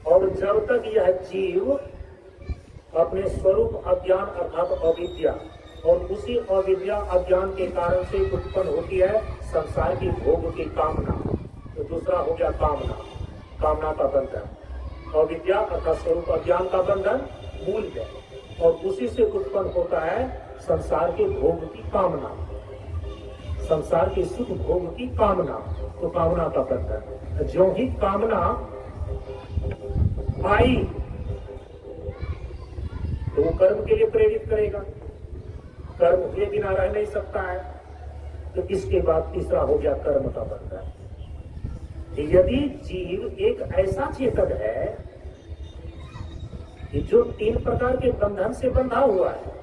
और जब तक यह जीव अपने स्वरूप अज्ञान अर्थात अविद्या, और उसी अविद्या अज्ञान के कारण से उत्पन्न होती है संसार की भोग की कामना। तो दूसरा हो गया कामना, कामना का बंधन। अविद्या अर्थात स्वरूप अज्ञान का बंधन मूल है, और उसी से उत्पन्न होता है संसार के भोग की कामना, संसार के सुख भोग की कामना। तो कामना का बंधन, जो ही कामना आई तो वो कर्म के लिए प्रेरित करेगा। कर्म हुए बिना रह नहीं सकता है। तो इसके बाद तीसरा हो गया कर्म का बंधन। यदि जीव एक ऐसा चेतन है कि जो 3 प्रकार के बंधन से बंधा हुआ है,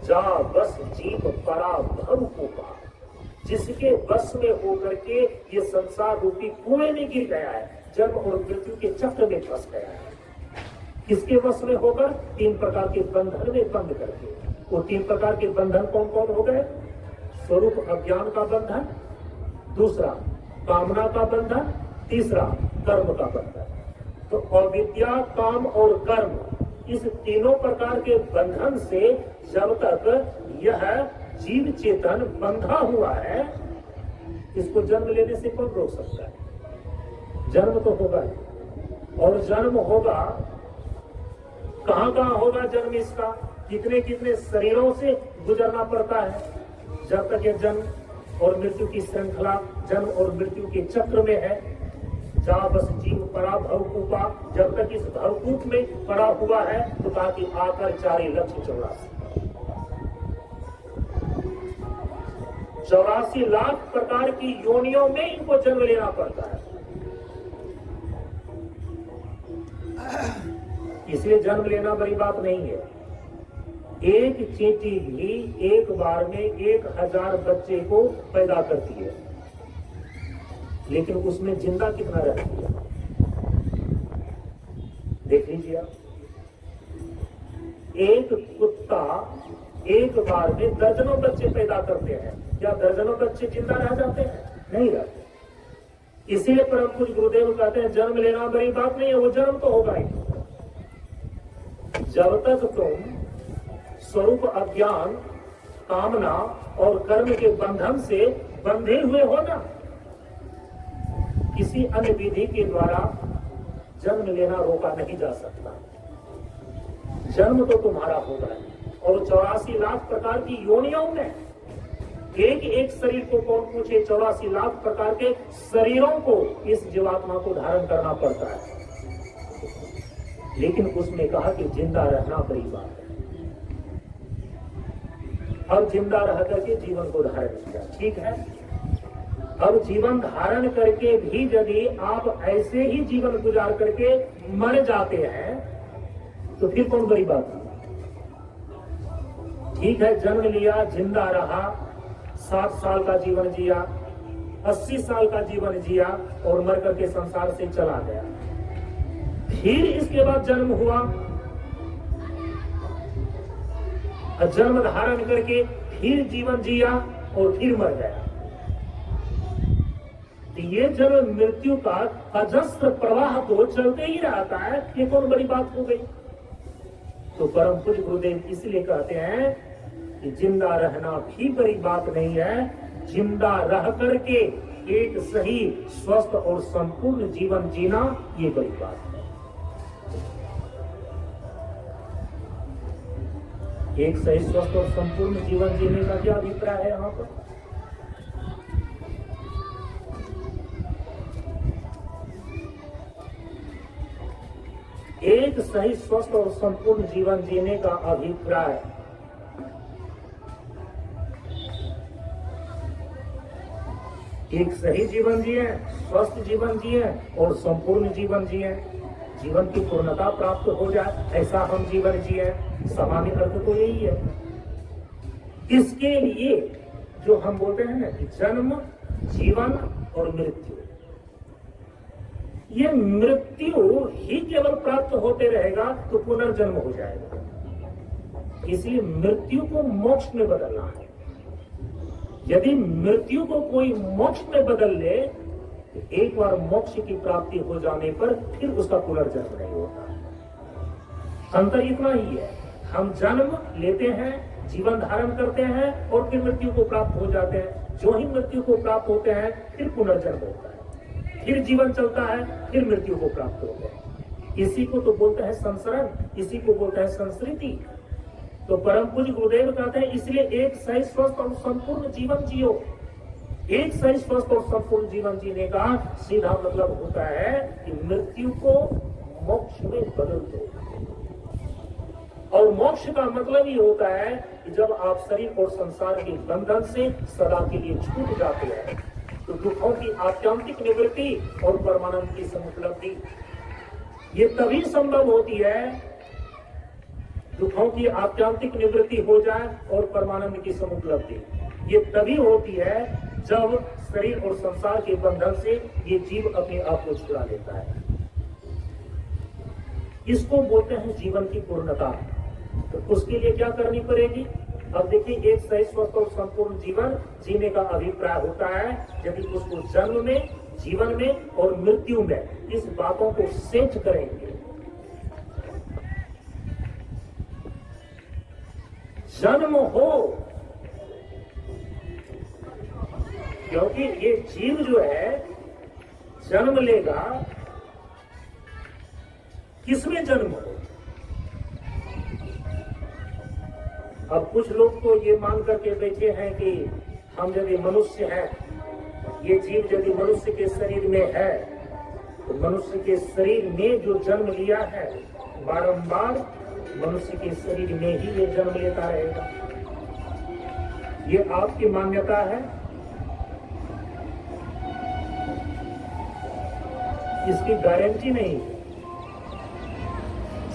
जा बस जीव परा भव को पा, जिसके बस में होकर के ये संसार रूपी कुएं में गिर गया है, जन्म और मृत्यु के चक्र में फंस गया है। किसके वश में होकर? 3 प्रकार के बंधन में बंद करके। वो 3 प्रकार के बंधन कौन कौन हो गए? स्वरूप अज्ञान का बंधन, दूसरा कामना का बंधन, तीसरा कर्म का बंधन। तो अविद्या, काम और कर्म, इस तीनों प्रकार के बंधन से जब तक यह जीव चेतन बंधा हुआ है, इसको जन्म लेने से कौन रोक सकता है? जन्म तो होगा ही। और जन्म होगा, कहां होगा जन्म इसका? कितने कितने शरीरों से गुजरना पड़ता है जब तक ये जन्म और मृत्यु की श्रृंखला, जन्म और मृत्यु के चक्र में है। जा बस जीव पड़ा भवकूपा, जब तक इस भवकूप में पड़ा हुआ है तो कहा कि आकर 84 लाख प्रकार की योनियों में इनको जन्म लेना पड़ता है। इसलिए जन्म लेना बड़ी बात नहीं है। एक चींटी भी एक बार में 1000 बच्चे को पैदा करती है, लेकिन उसमें जिंदा कितना रहती है देख लीजिए आप। एक कुत्ता एक बार में दर्जनों बच्चे पैदा करते हैं, क्या दर्जनों बच्चे जिंदा रह जाते हैं? नहीं रहते। इसीलिए परम पूज्य गुरुदेव कहते हैं जन्म लेना बड़ी बात नहीं है, वो जन्म तो होगा ही। जब तक तुम स्वरूप अज्ञान, कामना और कर्म के बंधन से बंधे हुए हो ना, किसी अन्य विधि के द्वारा जन्म लेना रोका नहीं जा सकता। जन्म तो तुम्हारा होगा और 84 लाख प्रकार की योनियों में एक एक शरीर को कौन पूछे? 84 लाख प्रकार के शरीरों को इस जीवात्मा को धारण करना पड़ता है। लेकिन उसने कहा कि जिंदा रहना बड़ी बात है। अब जिंदा रह करके जीवन को धारण किया, ठीक है। अब जीवन धारण करके भी यदि आप ऐसे ही जीवन गुजार करके मर जाते हैं तो फिर कौन बड़ी बात है? ठीक है, जन्म लिया, जिंदा रहा, 60 साल का जीवन जिया, 80 साल का जीवन जिया और मर करके संसार से चला गया। फिर इसके बाद जन्म हुआ, जन्म धारण करके फिर जीवन जिया और फिर मर गया। ये जन्म मृत्यु का अजस्र प्रवाह तो चलते ही रहता है, ये कौन बड़ी बात हो गई? तो परम पूज्य गुरुदेव इसलिए कहते हैं कि जिंदा रहना भी बड़ी बात नहीं है, जिंदा रह करके एक सही स्वस्थ और संपूर्ण जीवन जीना ये बड़ी बात है। एक सही स्वस्थ और संपूर्ण जीवन जीने का क्या अभिप्राय है यहाँ पर? एक सही स्वस्थ और संपूर्ण जीवन जीने का अभिप्राय एक सही जीवन जिए, स्वस्थ जीवन जिए और संपूर्ण जीवन जिए, जीवन की पूर्णता प्राप्त हो जाए, ऐसा हम जीवन जिए। सामान्य अर्थ तो यही है। इसके लिए जो हम बोलते हैं ना कि जन्म, जीवन और मृत्यु, ये मृत्यु ही केवल प्राप्त होते रहेगा तो पुनर्जन्म हो जाएगा। इसलिए मृत्यु को मोक्ष में बदलना है। यदि मृत्यु को कोई मोक्ष में बदल ले तो एक बार मोक्ष की प्राप्ति हो जाने पर फिर उसका पुनर्जन्म नहीं होता। अंतर इतना ही है, हम जन्म लेते हैं, जीवन धारण करते हैं और फिर मृत्यु को प्राप्त हो जाते हैं। जो ही मृत्यु को प्राप्त होते हैं फिर पुनर्जन्म होता है, फिर जीवन चलता है, फिर मृत्यु को प्राप्त होते हैं। इसी को तो बोलते हैं संसरण, इसी को बोलते हैं संस्कृति। तो परम पूज्य गुरुदेव कहते हैं इसलिए एक सही स्वस्थ और संपूर्ण जीवन जियो। एक सही स्वस्थ और संपूर्ण जीवन जीने का सीधा मतलब होता है कि मृत्यु को मोक्ष में बदल दो। और मोक्ष का मतलब ही होता है कि जब आप शरीर और संसार के बंधन से सदा के लिए छूट जाते हैं तो दुखों की आत्यंतिक निवृत्ति और परमानंद की समुपलब्धि ये तभी संभव होती है। दुखों की आत्यंतिक निवृत्ति हो जाए और परमानंद की समुपलब्धि ये तभी होती है जब शरीर और संसार के बंधन से ये जीव अपने आप को छुड़ा लेता है। इसको बोलते हैं जीवन की पूर्णता। तो उसके लिए क्या करनी पड़ेगी? अब देखिए, एक सही स्वस्थ और संपूर्ण जीवन जीने का अभिप्राय होता है यदि उसको जन्म में, जीवन में और मृत्यु में इस बातों को सेट करेंगे। जन्म हो, क्योंकि ये जीव जो है जन्म लेगा, किसमें जन्म हो? अब कुछ लोग तो ये मान करके बैठे हैं कि हम यदि मनुष्य हैं, ये जीव यदि मनुष्य के शरीर में है तो मनुष्य के शरीर में जो जन्म लिया है बारंबार मनुष्य के शरीर में ही ये जन्म लेता रहेगा। ये आपकी मान्यता है, इसकी गारंटी नहीं है।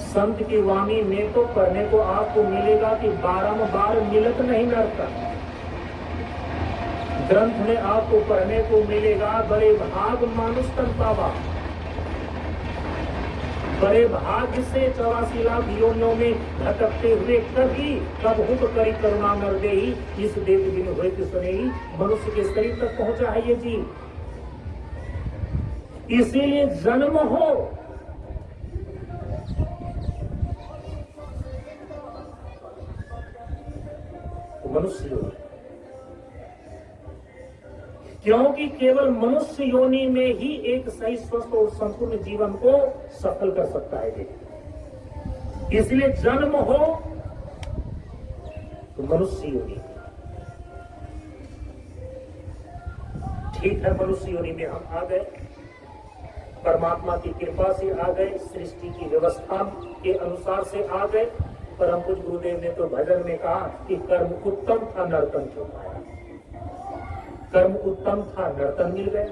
संत की वाणी में तो पढ़ने को आपको मिलेगा कि बारंबार मिलत नहीं नरता। ग्रंथ में आपको पढ़ने को मिलेगा बड़े भाग मानुष तन पावा, बड़े भाग्य से 84 लाख योनियों में भटकते हुए कभी कब हुक करी करुणा नर देही, इस देव बिन हुए सुनेही, मनुष्य के शरीर तक पहुंचा है ये जीव। इसीलिए जन्म हो, मनुष्य योनि, क्योंकि केवल मनुष्य योनि में ही एक सही स्वस्थ और संपूर्ण जीवन को सफल कर सकता है। इसलिए जन्म हो तो मनुष्य योनि। ठीक है, मनुष्य योनि में हम आ गए, परमात्मा की कृपा से आ गए, सृष्टि की व्यवस्था के अनुसार से आ गए। परम पूज्य गुरुदेव ने तो भजन में कहा कि कर्म उत्तम था, नर्तन क्यों पाया। कर्म उत्तम था, नर्तन मिल गया।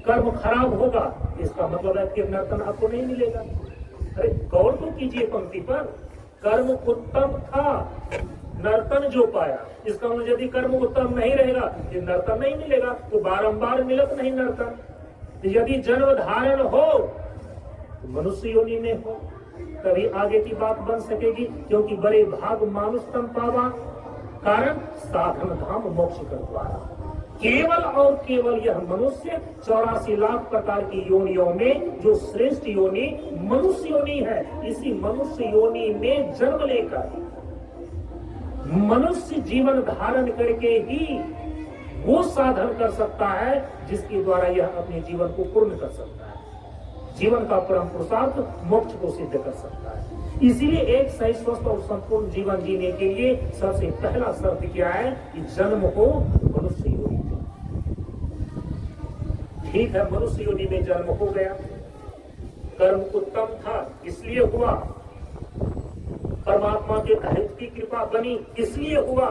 कर्म खराब होगा इसका मतलब है कि नर्तन आपको नहीं मिलेगा। अरे गौर तो कीजिए पंक्ति पर, कर्म उत्तम था, नर्तन जो पाया, इसका मतलब यदि कर्म उत्तम नहीं रहेगा तो नर्तन नहीं मिलेगा, तो बारंबार मिलत नहीं नर्तन। यदि जन्म धारण हो तो मनुष्य योनि में हो, तभी आगे की बात बन सकेगी। क्योंकि बड़े भाग मानुष तन पावा, कारण साधन धाम मोक्ष कर द्वारा। केवल और केवल यह मनुष्य 84 लाख प्रकार की योनियों में जो श्रेष्ठ योनि मनुष्य योनि है, इसी मनुष्य योनि में जन्म लेकर मनुष्य जीवन धारण करके ही वो साधन कर सकता है जिसके द्वारा यह अपने जीवन को पूर्ण कर सकता है, जीवन का परम पुरुषार्थ मोक्ष को सिद्ध कर सकता है। इसीलिए एक सही स्वस्थ और संपूर्ण जीवन जीने के लिए सबसे पहला शर्त क्या है कि जन्म हो मनुष्य योनि। ठीक है, मनुष्य योनि में जन्म हो गया, कर्म उत्तम था इसलिए हुआ, परमात्मा के दायित्व की कृपा बनी इसलिए हुआ,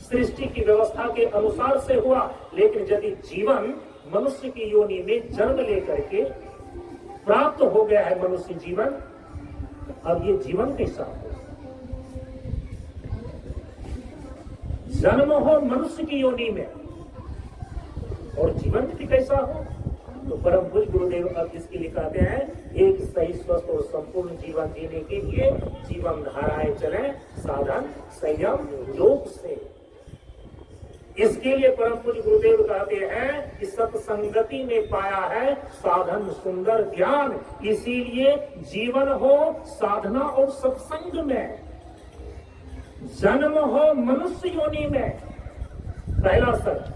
सृष्टि की व्यवस्था के अनुसार से हुआ। लेकिन यदि जीवन मनुष्य की योनि में जन्म लेकर के प्राप्त हो गया है मनुष्य जीवन, अब ये जीवन कैसा हो? जन्म हो मनुष्य की योनि में और जीवन भी कैसा हो? तो परम पूज्य गुरुदेव अब इसके लिए कहते हैं, एक सही स्वस्थ और संपूर्ण जीवन जीने के लिए जीवन धाराएं चले साधन संयम योग से। इसके लिए परम पूज्य गुरुदेव कहते हैं कि सत्संगति में पाया है साधन सुंदर ज्ञान। इसीलिए जीवन हो साधना और सत्संग में, जन्म हो मनुष्य योनि में, पहला शर्त।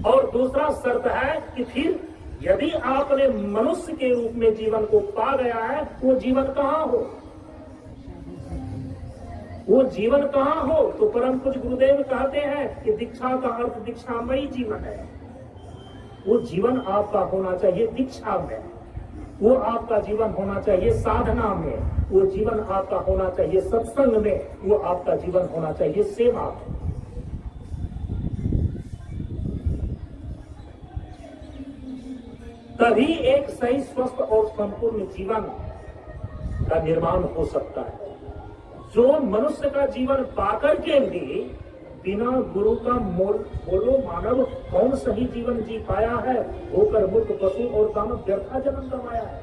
और दूसरा शर्त है कि फिर यदि आपने मनुष्य के रूप में जीवन को पा गया है, वो जीवन कहाँ हो? वो जीवन कहाँ हो? तो परम पूज्य गुरुदेव कहते हैं कि दीक्षा का अर्थ दीक्षामयी जीवन है। वो जीवन आपका होना चाहिए दीक्षा में, वो आपका जीवन होना चाहिए साधना में, वो जीवन आपका होना चाहिए सत्संग में, वो आपका जीवन होना चाहिए सेवा में। तभी एक सही स्वस्थ और संपूर्ण जीवन का निर्माण हो सकता है। जो मनुष्य का जीवन पाकर के भी बिना गुरु का बोलो मानव कौन सही जीवन जी पाया है? होकर मूर्ख पशु और दानव व्यर्था जन्म गंवाया है।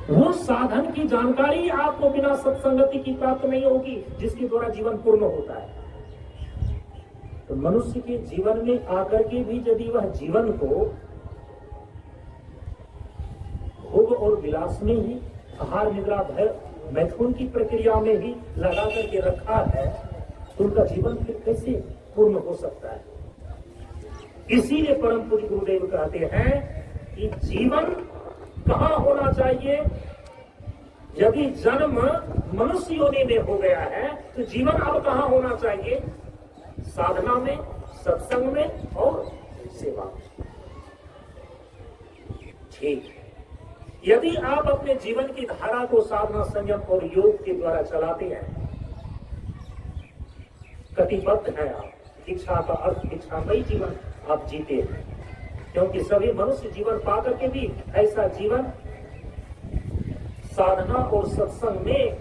वो साधन की जानकारी आपको बिना सत्संगति की प्राप्त नहीं होगी जिसके द्वारा जीवन पूर्ण होता है। तो मनुष्य के जीवन में आकर के भी यदि वह जीवन को भोग और विलास में ही, आहार निद्रा भय मैथुन की प्रक्रिया में ही लगा करके रखा है, तो उनका जीवन फिर कैसे पूर्ण हो सकता है? इसीलिए परम पूज्य गुरुदेव कहते हैं कि जीवन कहां होना चाहिए? यदि जन्म मनुष्य योनि में हो गया है तो जीवन अब कहां होना चाहिए? साधना में, सत्संग में और सेवा में। ठीक है, यदि आप अपने जीवन की धारा को साधना, संयम और योग के द्वारा चलाते हैं, कटिबद्ध है आप, इच्छा का अर्थ इच्छामयी जीवन आप जीते हैं, क्योंकि सभी मनुष्य जीवन पाकर के भी ऐसा जीवन साधना और सत्संग में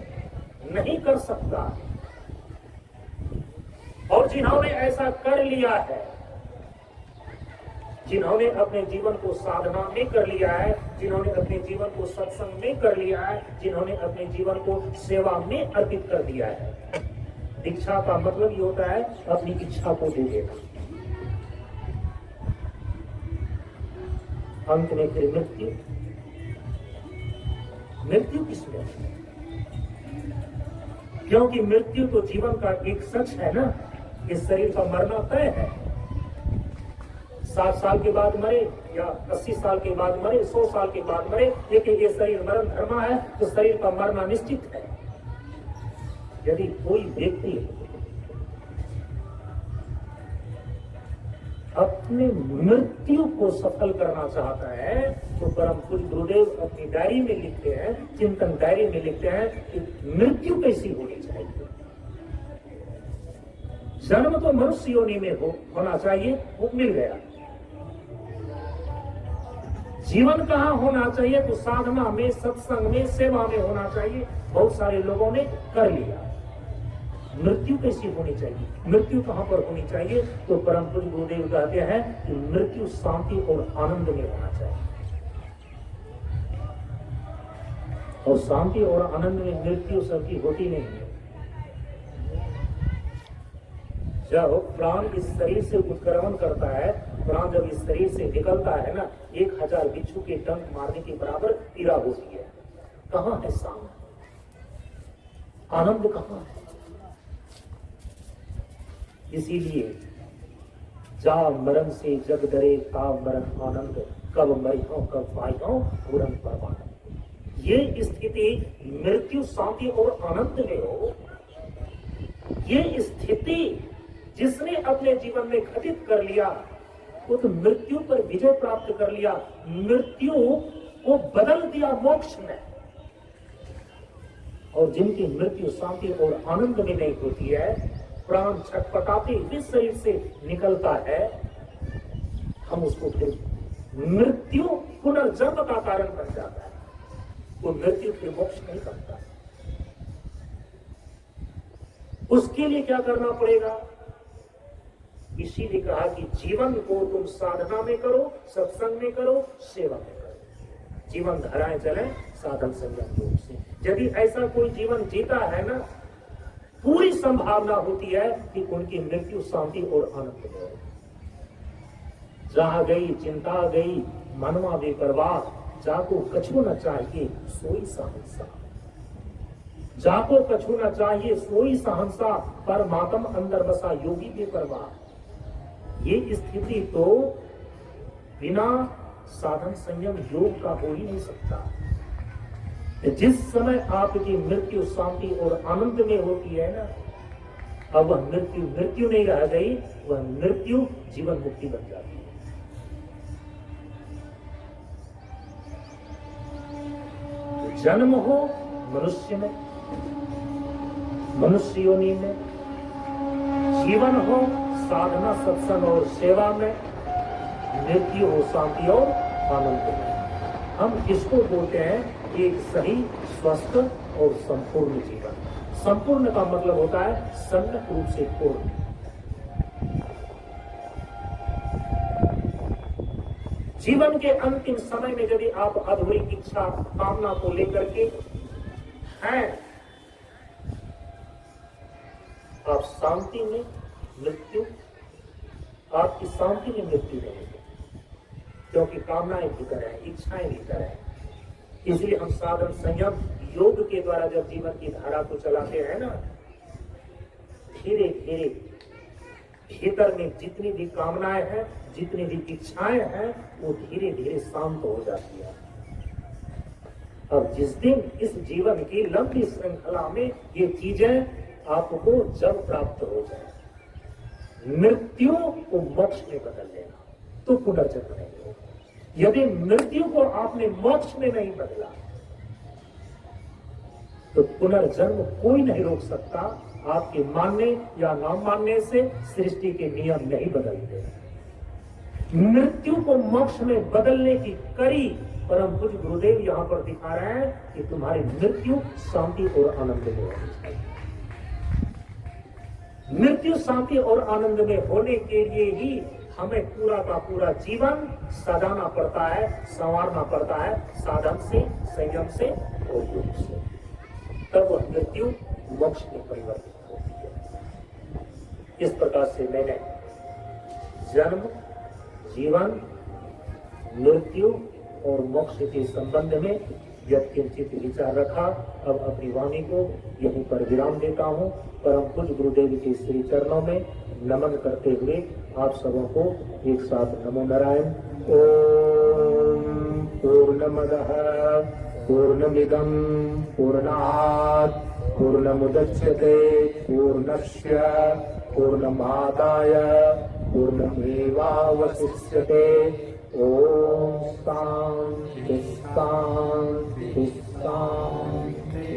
नहीं कर सकता। और जिन्होंने ऐसा कर लिया है, जिन्होंने अपने जीवन को साधना में कर लिया है, जिन्होंने अपने जीवन को सत्संग में कर लिया है, जिन्होंने अपने जीवन को सेवा में अर्पित कर दिया है, दीक्षा का मतलब ये होता है अपनी इच्छा को दे देना। अंत में फिर मृत्यु, मृत्यु किसमें? क्योंकि मृत्यु तो जीवन का एक सच है ना, इस शरीर का मरना तय है। 60 साल के बाद मरे या 80 साल के बाद मरे, 100 साल के बाद मरे, लेकिन ये शरीर मरण धर्मा है, तो शरीर का मरना निश्चित है। यदि कोई व्यक्ति अपने मृत्यु को सफल करना चाहता है तो परम पूज्य गुरुदेव अपनी डायरी में लिखते हैं, चिंतन डायरी में लिखते हैं कि मृत्यु कैसी होनी चाहिए। जन्म तो मनुष्य योनि में होना चाहिए, वो मिल गया। जीवन कहाँ होना चाहिए? तो साधना में, सत्संग में, सेवा में होना चाहिए। बहुत सारे लोगों ने कर लिया। मृत्यु कैसी होनी चाहिए? मृत्यु कहां पर होनी चाहिए? तो परम पूज्य गुरुदेव कहते हैं कि मृत्यु शांति और आनंद में होना चाहिए। और शांति और आनंद में मृत्यु सबकी होती नहीं है। जब प्राण इस शरीर से उत्क्रमण करता है, प्राण जब इस शरीर से निकलता है ना, 1000 बिच्छू के डंक मारने के बराबर पीड़ा होती है। कहां है शांति? आनंद कहां है? इसीलिए जा मरण से जग डरे, ता मरण आनंद, कब मरियो कब पाइयो पूरन परमानंद। ये स्थिति मृत्यु, शांति और आनंद में हो, ये स्थिति जिसने अपने जीवन में घटित कर लिया, वो तो मृत्यु पर विजय प्राप्त कर लिया, मृत्यु को बदल दिया मोक्ष में। और जिनकी मृत्यु शांति और आनंद में नहीं होती है, प्राण छटपटाते जिस शरीर से निकलता है, हम उसको फिर मृत्यु पुनर्जन्म का कारण बन जाता है। वो मृत्यु फिर मोक्ष नहीं करता। उसके लिए क्या करना पड़ेगा? इसीलिए कहा कि जीवन को तुम साधना में करो, सत्संग में करो, सेवा में करो। जीवन धाराएं चले साधन संयम योग से। यदि ऐसा कोई जीवन जीता है ना, पूरी संभावना होती है कि उनकी मृत्यु शांति और आनंद में हो। जहां गई चिंता गई, मनवा बेपरवाह, जाको कछु न चाहिए सोई सहंसा। जाको कछु न चाहिए सोई सहंसा, परमात्म अंदर बसा योगी बेपरवाह। ये स्थिति तो बिना साधन संयम योग का हो ही नहीं सकता। जिस समय आपकी मृत्यु शांति और आनंद में होती है ना, अब वह मृत्यु मृत्यु नहीं रह गई, वह मृत्यु जीवन मुक्ति बन जाती है। तो जन्म हो मनुष्य में, मनुष्य योनि में, जीवन हो साधना सत्संग और सेवा में, मृत्यु हो शांति और आनंद में। हम इसको बोलते हैं एक सही, स्वस्थ और संपूर्ण जीवन। संपूर्ण का मतलब होता है सम्यक रूप से पूर्ण। जीवन के अंतिम समय में यदि आप अधूरी इच्छा कामना को लेकर के हैं, आप शांति में मृत्यु, आपकी शांति में मृत्यु नहीं है, क्योंकि कामनाएं भीतर है, इच्छाएं भीतर है। इसलिए हम साधन संयम योग के द्वारा जब जीवन की धारा को चलाते हैं ना, धीरे धीरे भीतर में जितनी भी कामनाएं हैं, जितनी भी इच्छाएं हैं, वो धीरे धीरे शांत हो जाती है। अब जिस दिन इस जीवन की लंबी श्रृंखला में ये चीजें आपको जब प्राप्त हो जाए, मृत्यु को मोक्ष में बदल लेना, तो पुनर्जन्म नहीं होगा। यदि मृत्यु को आपने मोक्ष में नहीं बदला, तो पुनर्जन्म कोई नहीं रोक सकता। आपके मानने या ना मानने से सृष्टि के नियम नहीं बदलते। मृत्यु को मोक्ष में बदलने की कड़ी परम पूज्य गुरुदेव यहां पर दिखा रहे हैं कि तुम्हारी मृत्यु शांति और आनंद में होनी चाहिए। मृत्यु शांति और आनंद में होने के लिए ही हमें पूरा का पूरा जीवन सजाना पड़ता है, संवारना पड़ता है, साधन से, संयम से और योग से। तब वह मृत्यु मोक्ष में परिवर्तित होती है। इस प्रकार से मैंने जन्म, जीवन, मृत्यु और मोक्ष के संबंध में यत्किंचित विचार रखा। अब अपनी वाणी को यहीं पर विराम देता हूँ। परम पूज्य गुरुदेव के श्री चरणों में नमन करते हुए आप सबों को एक साथ नमो नारायण। ओम पूर्णमदः पूर्णमिदं पूर्णात् पूर्णमुदच्यते पूर्णस्य पूर्णमादाय पूर्णमेवावशिष्यते। ओम शांति शांति शांति।